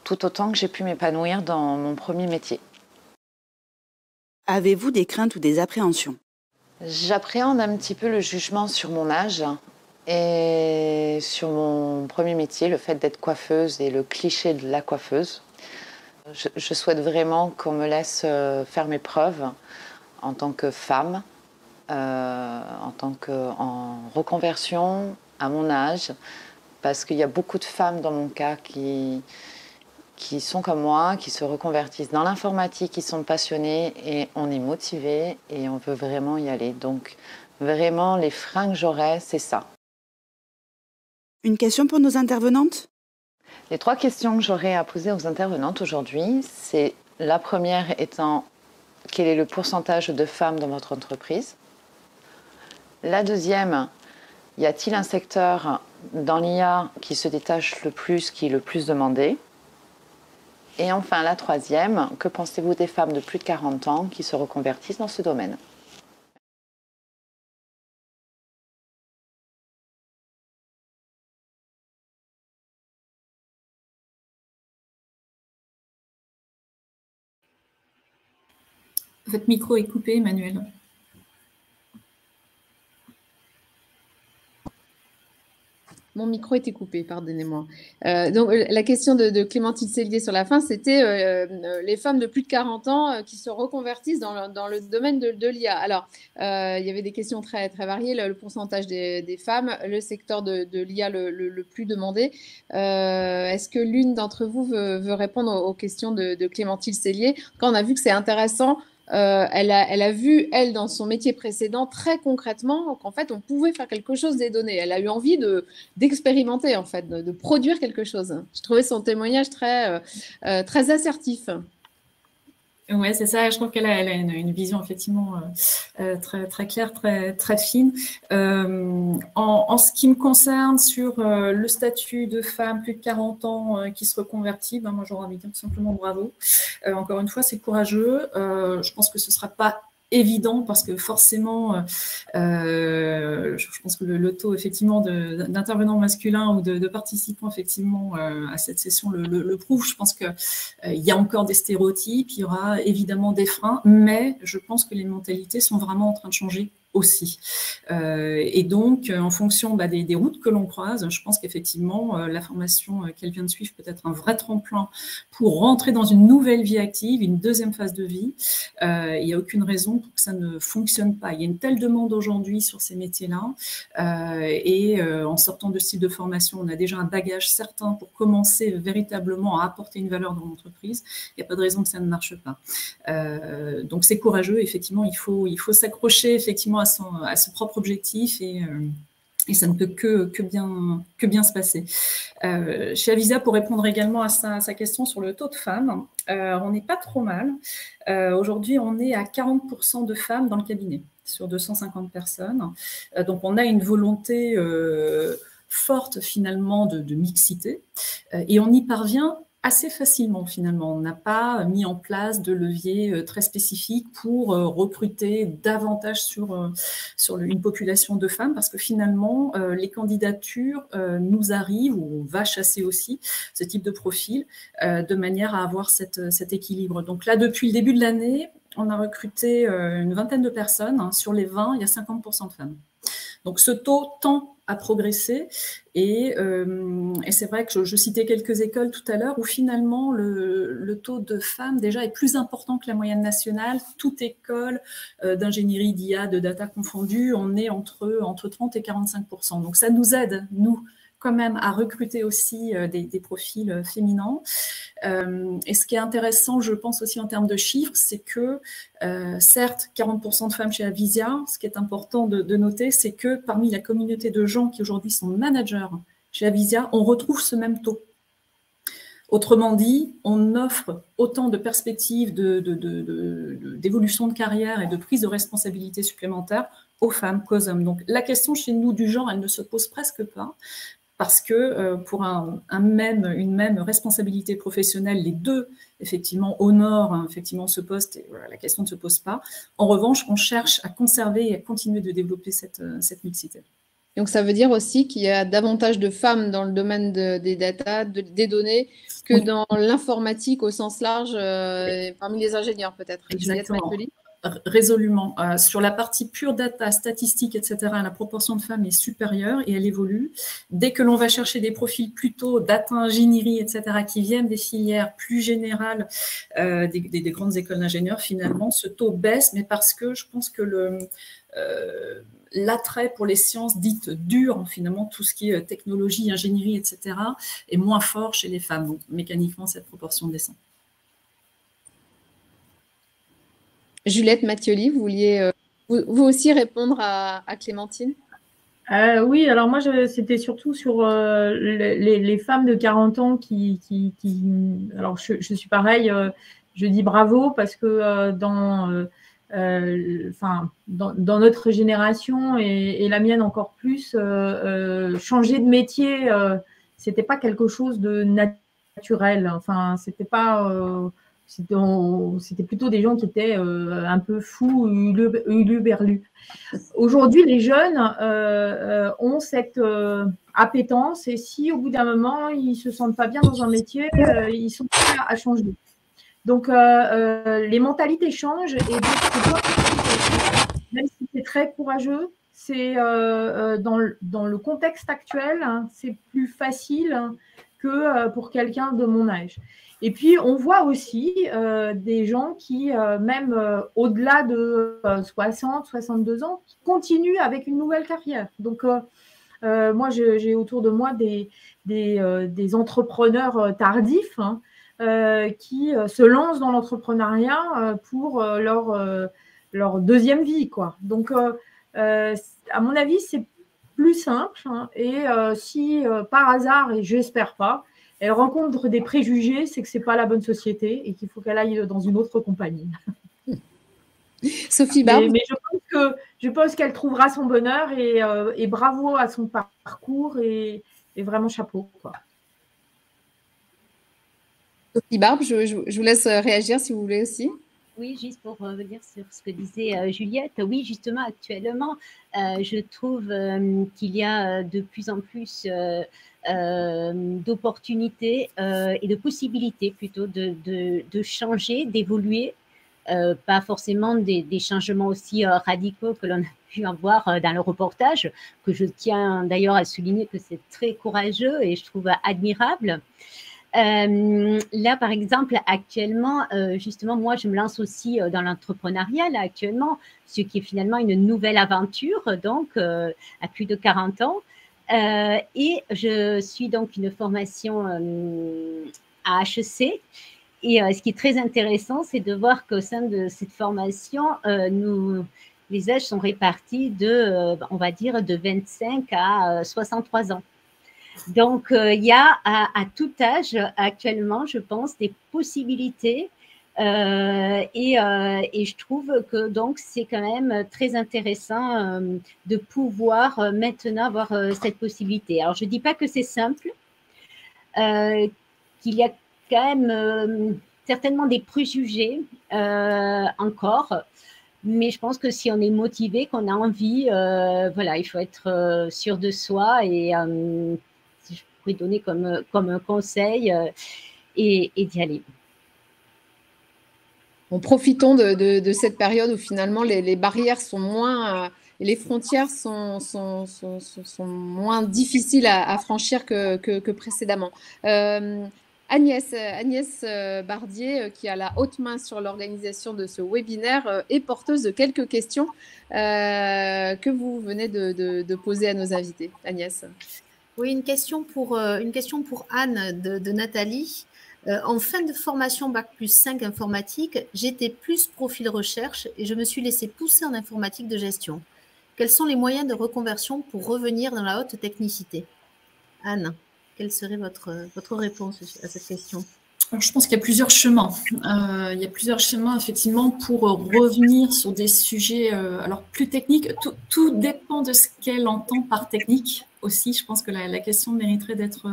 tout autant que j'ai pu m'épanouir dans mon premier métier. Avez-vous des craintes ou des appréhensions? J'appréhende un petit peu le jugement sur mon âge et sur mon premier métier, le fait d'être coiffeuse et le cliché de la coiffeuse. Je souhaite vraiment qu'on me laisse faire mes preuves en tant que femme, en reconversion à mon âge, parce qu'il y a beaucoup de femmes dans mon cas qui sont comme moi, qui se reconvertissent dans l'informatique, qui sont passionnées et on est motivé et on veut vraiment y aller. Donc vraiment, les freins que j'aurais, c'est ça. Une question pour nos intervenantes? Les 3 questions que j'aurais à poser aux intervenantes aujourd'hui, c'est la première étant quel est le pourcentage de femmes dans votre entreprise? La deuxième, y a-t-il un secteur dans l'IA qui se détache le plus, qui est le plus demandé? Et enfin, la troisième, que pensez-vous des femmes de plus de 40 ans qui se reconvertissent dans ce domaine? Votre micro est coupé, Emmanuel. Mon micro était coupé, pardonnez-moi. Donc, la question de Clémentine Cellier sur la fin, c'était les femmes de plus de 40 ans qui se reconvertissent dans le domaine de l'IA. Alors, il y avait des questions très, très variées, le pourcentage des femmes, le secteur de l'IA le plus demandé. Est-ce que l'une d'entre vous veut répondre aux questions de Clémentine Cellier? Quand on a vu que c'est intéressant, elle a vu, elle, dans son métier précédent, très concrètement, qu'en fait, on pouvait faire quelque chose des données. Elle a eu envie d'expérimenter, en fait, de produire quelque chose. Je trouvais son témoignage très assertif. Oui, c'est ça. Je trouve qu'elle a une vision effectivement très, très claire, très, très fine. En ce qui me concerne, sur le statut de femme plus de 40 ans qui se reconvertit, moi j'aurais envie de dire tout simplement bravo. Encore une fois, c'est courageux. Je pense que ce ne sera pas évident parce que forcément, je pense que le taux effectivement d'intervenants masculins ou de participants effectivement à cette session le prouve. Je pense qu'il y a encore des stéréotypes, il y aura évidemment des freins, mais je pense que les mentalités sont vraiment en train de changer aussi. Et donc, en fonction des routes que l'on croise, je pense qu'effectivement, la formation qu'elle vient de suivre peut être un vrai tremplin pour rentrer dans une nouvelle vie active, une deuxième phase de vie. Il n'y a aucune raison pour que ça ne fonctionne pas. Il y a une telle demande aujourd'hui sur ces métiers-là. En sortant de ce type de formation, on a déjà un bagage certain pour commencer véritablement à apporter une valeur dans l'entreprise. Il n'y a pas de raison que ça ne marche pas. Donc, c'est courageux. Effectivement, il faut s'accrocher effectivement à son propre objectif et ça ne peut que bien se passer. Chez Avisia, pour répondre également à sa question sur le taux de femmes, on n'est pas trop mal. Aujourd'hui, on est à 40% de femmes dans le cabinet, sur 250 personnes. Donc, on a une volonté forte, finalement, de mixité. Et on y parvient assez facilement, finalement. On n'a pas mis en place de levier très spécifique pour recruter davantage sur une population de femmes, parce que finalement, les candidatures nous arrivent, ou on va chasser aussi ce type de profil, de manière à avoir cet équilibre. Donc là, depuis le début de l'année, on a recruté une vingtaine de personnes. Sur les 20, il y a 50% de femmes. Donc ce taux tend à progresser et c'est vrai que je citais quelques écoles tout à l'heure où finalement le taux de femmes déjà est plus important que la moyenne nationale. Toute école d'ingénierie, d'IA, de data confondue, on est entre 30 et 45%. Donc ça nous aide, nous, quand même, à recruter aussi des profils féminins. Et ce qui est intéressant, je pense aussi en termes de chiffres, c'est que, certes, 40% de femmes chez Avisia, ce qui est important de noter, c'est que parmi la communauté de gens qui aujourd'hui sont managers chez Avisia, on retrouve ce même taux. Autrement dit, on offre autant de perspectives d'évolution de carrière et de prise de responsabilité supplémentaire aux femmes qu'aux hommes. Donc la question chez nous du genre, elle ne se pose presque pas. Parce que pour une même responsabilité professionnelle, les deux, effectivement, honorent effectivement ce poste et voilà, la question ne se pose pas. En revanche, on cherche à conserver et à continuer de développer cette mixité. Donc, ça veut dire aussi qu'il y a davantage de femmes dans le domaine des data, des données, que dans l'informatique au sens large, parmi les ingénieurs peut-être. Exactement. Résolument. Sur la partie pure data, statistique, etc., la proportion de femmes est supérieure et elle évolue. Dès que l'on va chercher des profils plutôt data ingénierie, etc., qui viennent des filières plus générales des grandes écoles d'ingénieurs, finalement, ce taux baisse, mais parce que je pense que l'attrait pour les sciences dites dures, finalement, tout ce qui est technologie, ingénierie, etc., est moins fort chez les femmes. Donc, mécaniquement, cette proportion descend. Juliette Mathioli, vous vouliez vous aussi répondre à Clémentine? Oui, alors moi, c'était surtout sur les femmes de 40 ans qui alors, je suis pareil, je dis bravo parce que dans notre génération et la mienne encore plus, changer de métier, c'était pas quelque chose de naturel. Enfin, c'était pas... C'était plutôt des gens qui étaient un peu fous, huluberlus. Aujourd'hui, les jeunes ont cette appétence et si au bout d'un moment, ils ne se sentent pas bien dans un métier, ils sont prêts à changer. Donc, les mentalités changent et même si c'est très courageux, c'est dans le contexte actuel, hein, c'est plus facile que pour quelqu'un de mon âge. Et puis, on voit aussi des gens qui, même au-delà de 60, 62 ans, qui continuent avec une nouvelle carrière. Donc, moi, j'ai autour de moi des entrepreneurs tardifs hein, qui se lancent dans l'entrepreneuriat pour leur deuxième vie, quoi. Donc, à mon avis, c'est plus simple. Hein, et si, par hasard, et je n'espère pas, elle rencontre des préjugés, c'est que ce n'est pas la bonne société et qu'il faut qu'elle aille dans une autre compagnie. Sophie Barbe. Mais je pense qu'elle trouvera son bonheur et bravo à son parcours et vraiment chapeau, quoi. Sophie Barbe, je vous laisse réagir si vous voulez aussi. Oui, juste pour revenir sur ce que disait Juliette. Oui, justement, actuellement, je trouve qu'il y a de plus en plus d'opportunités et de possibilités plutôt de changer, d'évoluer pas forcément des changements aussi radicaux que l'on a pu avoir dans le reportage, que je tiens d'ailleurs à souligner que c'est très courageux et je trouve admirable. Là, par exemple, actuellement, justement, moi, je me lance aussi dans l'entrepreneuriat, là, actuellement, ce qui est finalement une nouvelle aventure, donc, à plus de 40 ans. Et je suis donc une formation à HEC. Et ce qui est très intéressant, c'est de voir qu'au sein de cette formation, les âges sont répartis de, on va dire, de 25 à 63 ans. Donc, il y a à tout âge, actuellement, je pense, des possibilités. Et je trouve que donc c'est quand même très intéressant de pouvoir maintenant avoir cette possibilité. Alors, je ne dis pas que c'est simple, qu'il y a quand même certainement des préjugés encore. Mais je pense que si on est motivé, qu'on a envie, voilà, il faut être sûr de soi et si je pourrais donner comme un conseil et d'y aller. Profitons de cette période où finalement les barrières sont moins et les frontières sont moins difficiles à franchir que précédemment. Agnès Bardier, qui a la haute main sur l'organisation de ce webinaire, est porteuse de quelques questions que vous venez de poser à nos invités. Agnès. Oui, une question pour Anne de Nathalie. En fin de formation Bac+5 informatique, j'étais plus profil recherche et je me suis laissée pousser en informatique de gestion. Quels sont les moyens de reconversion pour revenir dans la haute technicité? Anne, quelle serait votre réponse à cette question? Alors, je pense qu'il y a plusieurs chemins. Il y a plusieurs chemins, effectivement, pour revenir sur des sujets alors plus techniques. Tout dépend de ce qu'elle entend par technique aussi. Je pense que la question mériterait d'être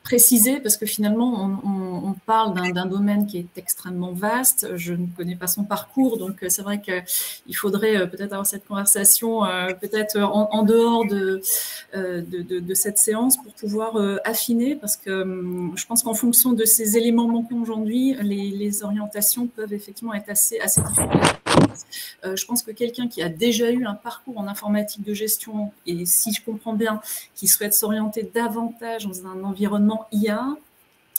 précisée parce que finalement, on parle d'un domaine qui est extrêmement vaste. Je ne connais pas son parcours, donc c'est vrai qu'il faudrait peut-être avoir cette conversation peut-être en dehors de cette séance pour pouvoir affiner parce que je pense qu'en fonction de ces éléments manquants aujourd'hui, les orientations peuvent effectivement être assez différentes. Je pense que quelqu'un qui a déjà eu un parcours en informatique de gestion et si je comprends bien, qui souhaite s'orienter davantage dans un environnement IA,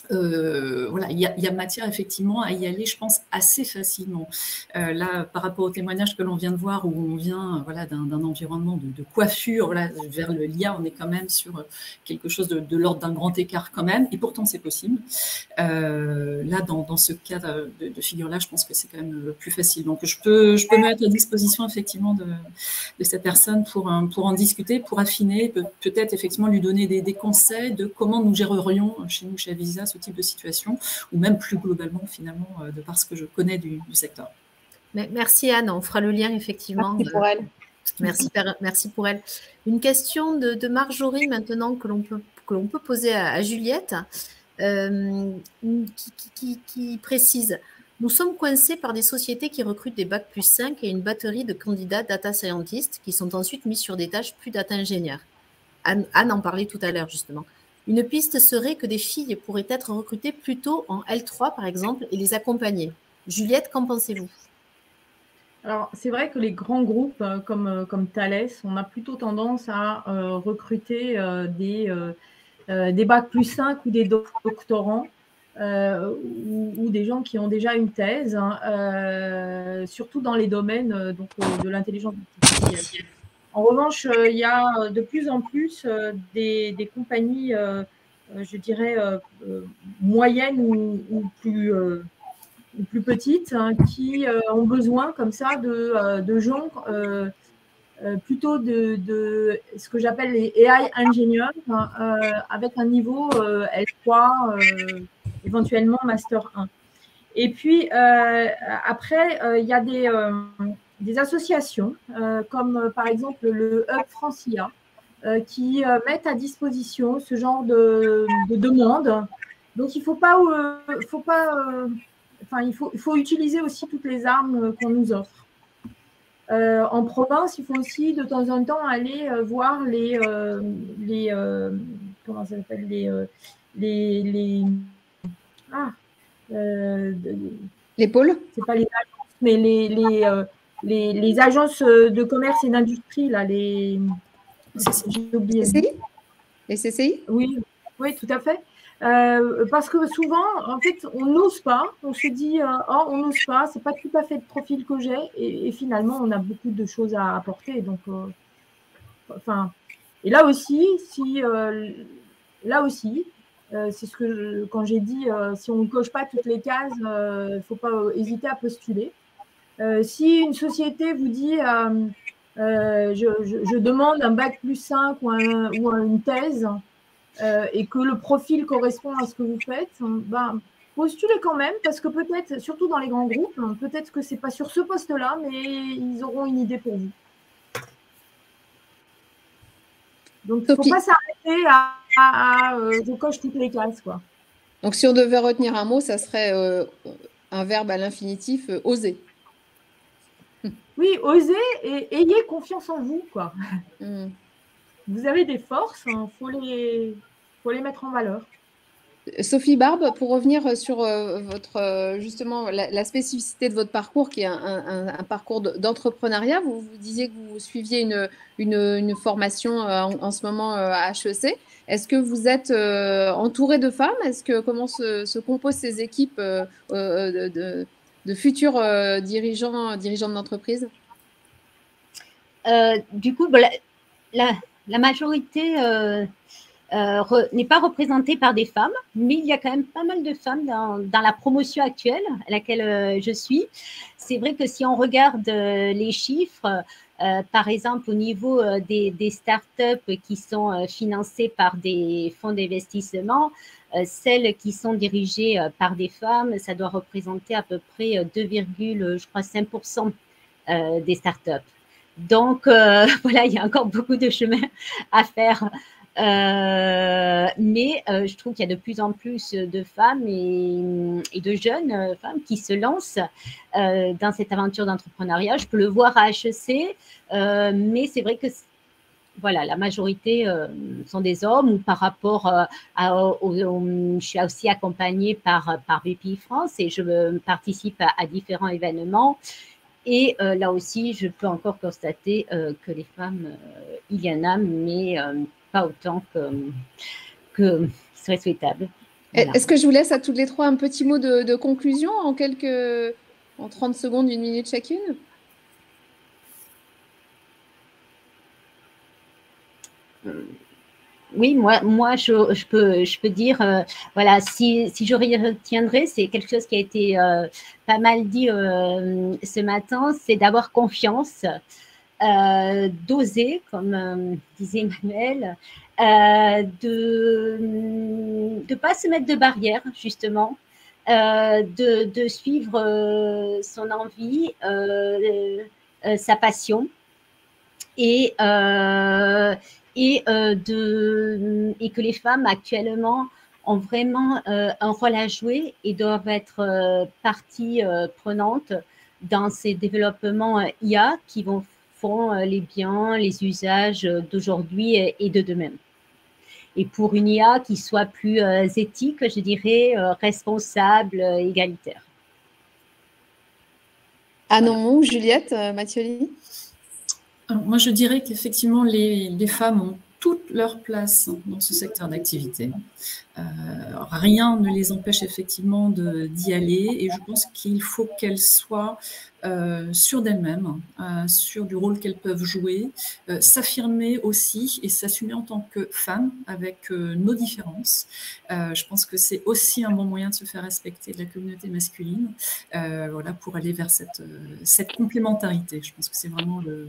voilà, il y a matière effectivement à y aller, je pense, assez facilement. Là, par rapport au témoignage que l'on vient de voir, où on vient voilà, d'un environnement de coiffure voilà, vers le l'IA, on est quand même sur quelque chose de l'ordre d'un grand écart quand même, et pourtant c'est possible. Là, dans ce cas de figure-là, je pense que c'est quand même plus facile. Donc, je peux mettre à disposition effectivement de cette personne pour en discuter, pour affiner, peut-être effectivement lui donner des conseils de comment nous gérerions chez nous, chez Avisa, ce type de situation, ou même plus globalement, finalement, de par ce que je connais du secteur. Merci Anne, on fera le lien effectivement. Merci pour elle. Merci pour elle. Une question de Marjorie maintenant que l'on peut poser à Juliette, qui précise: nous sommes coincés par des sociétés qui recrutent des Bac+5 et une batterie de candidats data scientists qui sont ensuite mis sur des tâches plus data ingénieurs. Anne en parlait tout à l'heure justement. Une piste serait que des filles pourraient être recrutées plutôt en L3 par exemple et les accompagner. Juliette, qu'en pensez-vous? Alors, c'est vrai que les grands groupes comme Thales, on a plutôt tendance à recruter des Bac+5 ou des doctorants ou des gens qui ont déjà une thèse, surtout dans les domaines de l'intelligence artificielle. En revanche, il y a de plus en plus des compagnies, je dirais, moyennes ou plus petites, qui ont besoin comme ça de gens plutôt de ce que j'appelle les AI ingénieurs avec un niveau L3, éventuellement Master 1. Et puis, après, il y a des associations, comme par exemple le Hub France-IA, qui mettent à disposition ce genre de demandes. Donc, il faut utiliser aussi toutes les armes qu'on nous offre. En province, il faut aussi de temps en temps aller voir comment ça s'appelle, les pôles. C'est pas les agences, mais les agences de commerce et d'industrie, là, j'ai oublié. Les CCI? Oui, oui, tout à fait. Parce que souvent, en fait, on n'ose pas. On se dit, oh, on n'ose pas, c'est pas tout à fait le profil que j'ai. Et finalement, on a beaucoup de choses à apporter. Donc, enfin, et là aussi, c'est ce que quand j'ai dit, si on ne coche pas toutes les cases, il ne faut pas hésiter à postuler. Si une société vous dit, je demande un bac +5 ou une thèse, et que le profil correspond à ce que vous faites, ben, postulez quand même, parce que peut-être, surtout dans les grands groupes, peut-être que ce n'est pas sur ce poste-là, mais ils auront une idée pour vous. Donc, il ne faut pas s'arrêter à je coche toutes les cases, quoi. Donc, si on devait retenir un mot, ça serait un verbe à l'infinitif, oser. Oui, osez et ayez confiance en vous, quoi. Vous avez des forces, faut les mettre en valeur. Sophie Barbe, pour revenir sur justement la spécificité de votre parcours, qui est un parcours d'entrepreneuriat, vous disiez que vous suiviez une formation en ce moment à HEC. Est-ce que vous êtes entouré de femmes? Comment se composent ces équipes de futurs dirigeants d'entreprise? Du coup, la majorité n'est pas représentée par des femmes, mais il y a quand même pas mal de femmes dans la promotion actuelle à laquelle je suis. C'est vrai que si on regarde les chiffres, par exemple au niveau des startups qui sont financées par des fonds d'investissement, celles qui sont dirigées par des femmes, ça doit représenter à peu près 2,5% des startups. Donc, voilà, il y a encore beaucoup de chemin à faire. Mais je trouve qu'il y a de plus en plus de femmes et de jeunes femmes qui se lancent dans cette aventure d'entrepreneuriat. Je peux le voir à HEC, mais c'est vrai que voilà, la majorité sont des hommes, ou par rapport je suis aussi accompagnée par BPI France et je participe à différents événements. Et là aussi, je peux encore constater que les femmes, il y en a, mais pas autant que ce serait souhaitable. Voilà. Est-ce que je vous laisse à toutes les trois un petit mot de conclusion en 30 secondes, 1 minute chacune? Oui, moi je peux dire, voilà, si je retiendrai, c'est quelque chose qui a été pas mal dit ce matin, c'est d'avoir confiance, d'oser, comme disait Emmanuel, de ne pas se mettre de barrières, justement, de suivre son envie, sa passion, et que les femmes actuellement ont vraiment un rôle à jouer et doivent être partie prenante dans ces développements IA qui font les biens, les usages d'aujourd'hui et de demain. Et pour une IA qui soit plus éthique, je dirais, responsable, égalitaire. Anon, Juliette, Mathioli? Alors, moi, je dirais qu'effectivement, les femmes ont toute leur place dans ce secteur d'activité. Rien ne les empêche effectivement d'y aller, et je pense qu'il faut qu'elles soient sûres d'elles-mêmes, sûres du rôle qu'elles peuvent jouer, s'affirmer aussi et s'assumer en tant que femmes avec nos différences. Je pense que c'est aussi un bon moyen de se faire respecter de la communauté masculine, voilà, pour aller vers cette complémentarité. Je pense que c'est vraiment le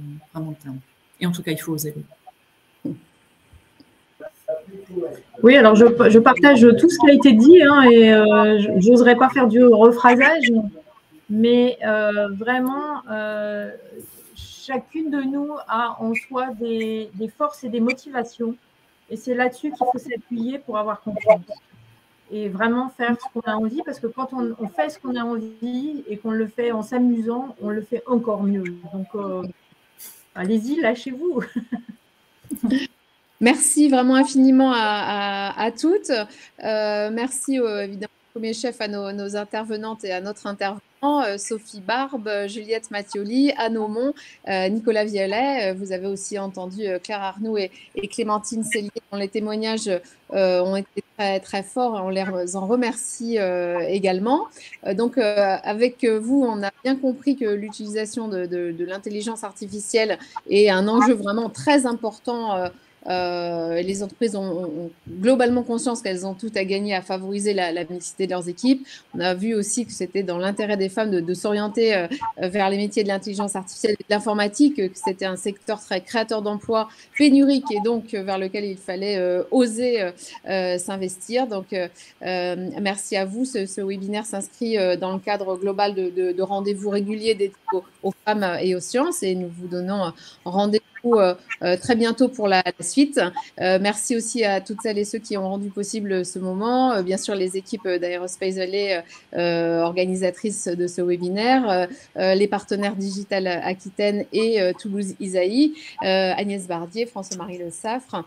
terme. Et en tout cas, il faut oser. Oui, alors je partage tout ce qui a été dit, hein, et je n'oserais pas faire du rephrasage, mais vraiment, chacune de nous a en soi des forces et des motivations, et c'est là-dessus qu'il faut s'appuyer pour avoir confiance et vraiment faire ce qu'on a envie, parce que quand on fait ce qu'on a envie et qu'on le fait en s'amusant, on le fait encore mieux. Donc, allez-y, lâchez-vous. Merci vraiment infiniment à toutes. Merci évidemment premier chef à nos intervenantes et à notre intervenant, Sophie Barbe, Juliette Mattioli, Anne Aumont, Nicolas Violet. Vous avez aussi entendu Claire Arnoux et Clémentine Cellier, dont les témoignages ont été très, très forts et on les en remercie également. Donc, avec vous, on a bien compris que l'utilisation de l'intelligence artificielle est un enjeu vraiment très important. Les entreprises ont globalement conscience qu'elles ont tout à gagner à favoriser la mixité de leurs équipes. On a vu aussi que c'était dans l'intérêt des femmes de s'orienter vers les métiers de l'intelligence artificielle et de l'informatique, que c'était un secteur très créateur d'emplois, pénurique et donc vers lequel il fallait oser s'investir. Donc, merci à vous. Ce webinaire s'inscrit dans le cadre global de rendez-vous réguliers dédiés aux femmes et aux sciences et nous vous donnons rendez-vous très bientôt pour la suite. Merci aussi à toutes celles et ceux qui ont rendu possible ce moment. Bien sûr, les équipes d'Aerospace Valley, organisatrices de ce webinaire, les partenaires Digital Aquitaine et Toulouse Isaïe, Agnès Bardier, François-Marie Le Saffre,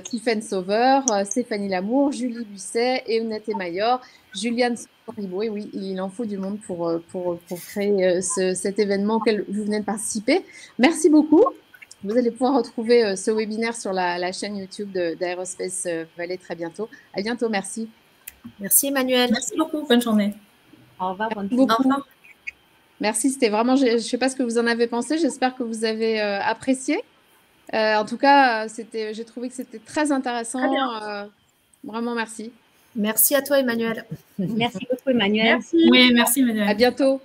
Tiffaine Sauveur, Stéphanie Lamour, Julie Busset, Eunette Mayor, Juliane Ribot. Et oui, il en faut du monde pour créer cet événement auquel vous venez de participer. Merci beaucoup. Vous allez pouvoir retrouver ce webinaire sur la chaîne YouTube d'Aerospace Valley très bientôt. À bientôt, merci. Merci Emmanuel. Merci beaucoup, bonne journée. Au revoir, bonne journée. Merci, c'était vraiment, je ne sais pas ce que vous en avez pensé, j'espère que vous avez apprécié. En tout cas, j'ai trouvé que c'était très intéressant. Vraiment, merci. Merci à toi Emmanuel. Merci beaucoup Emmanuel. Merci. Oui, merci Emmanuel. À bientôt.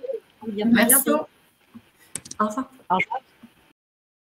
Merci. Au revoir. Au revoir.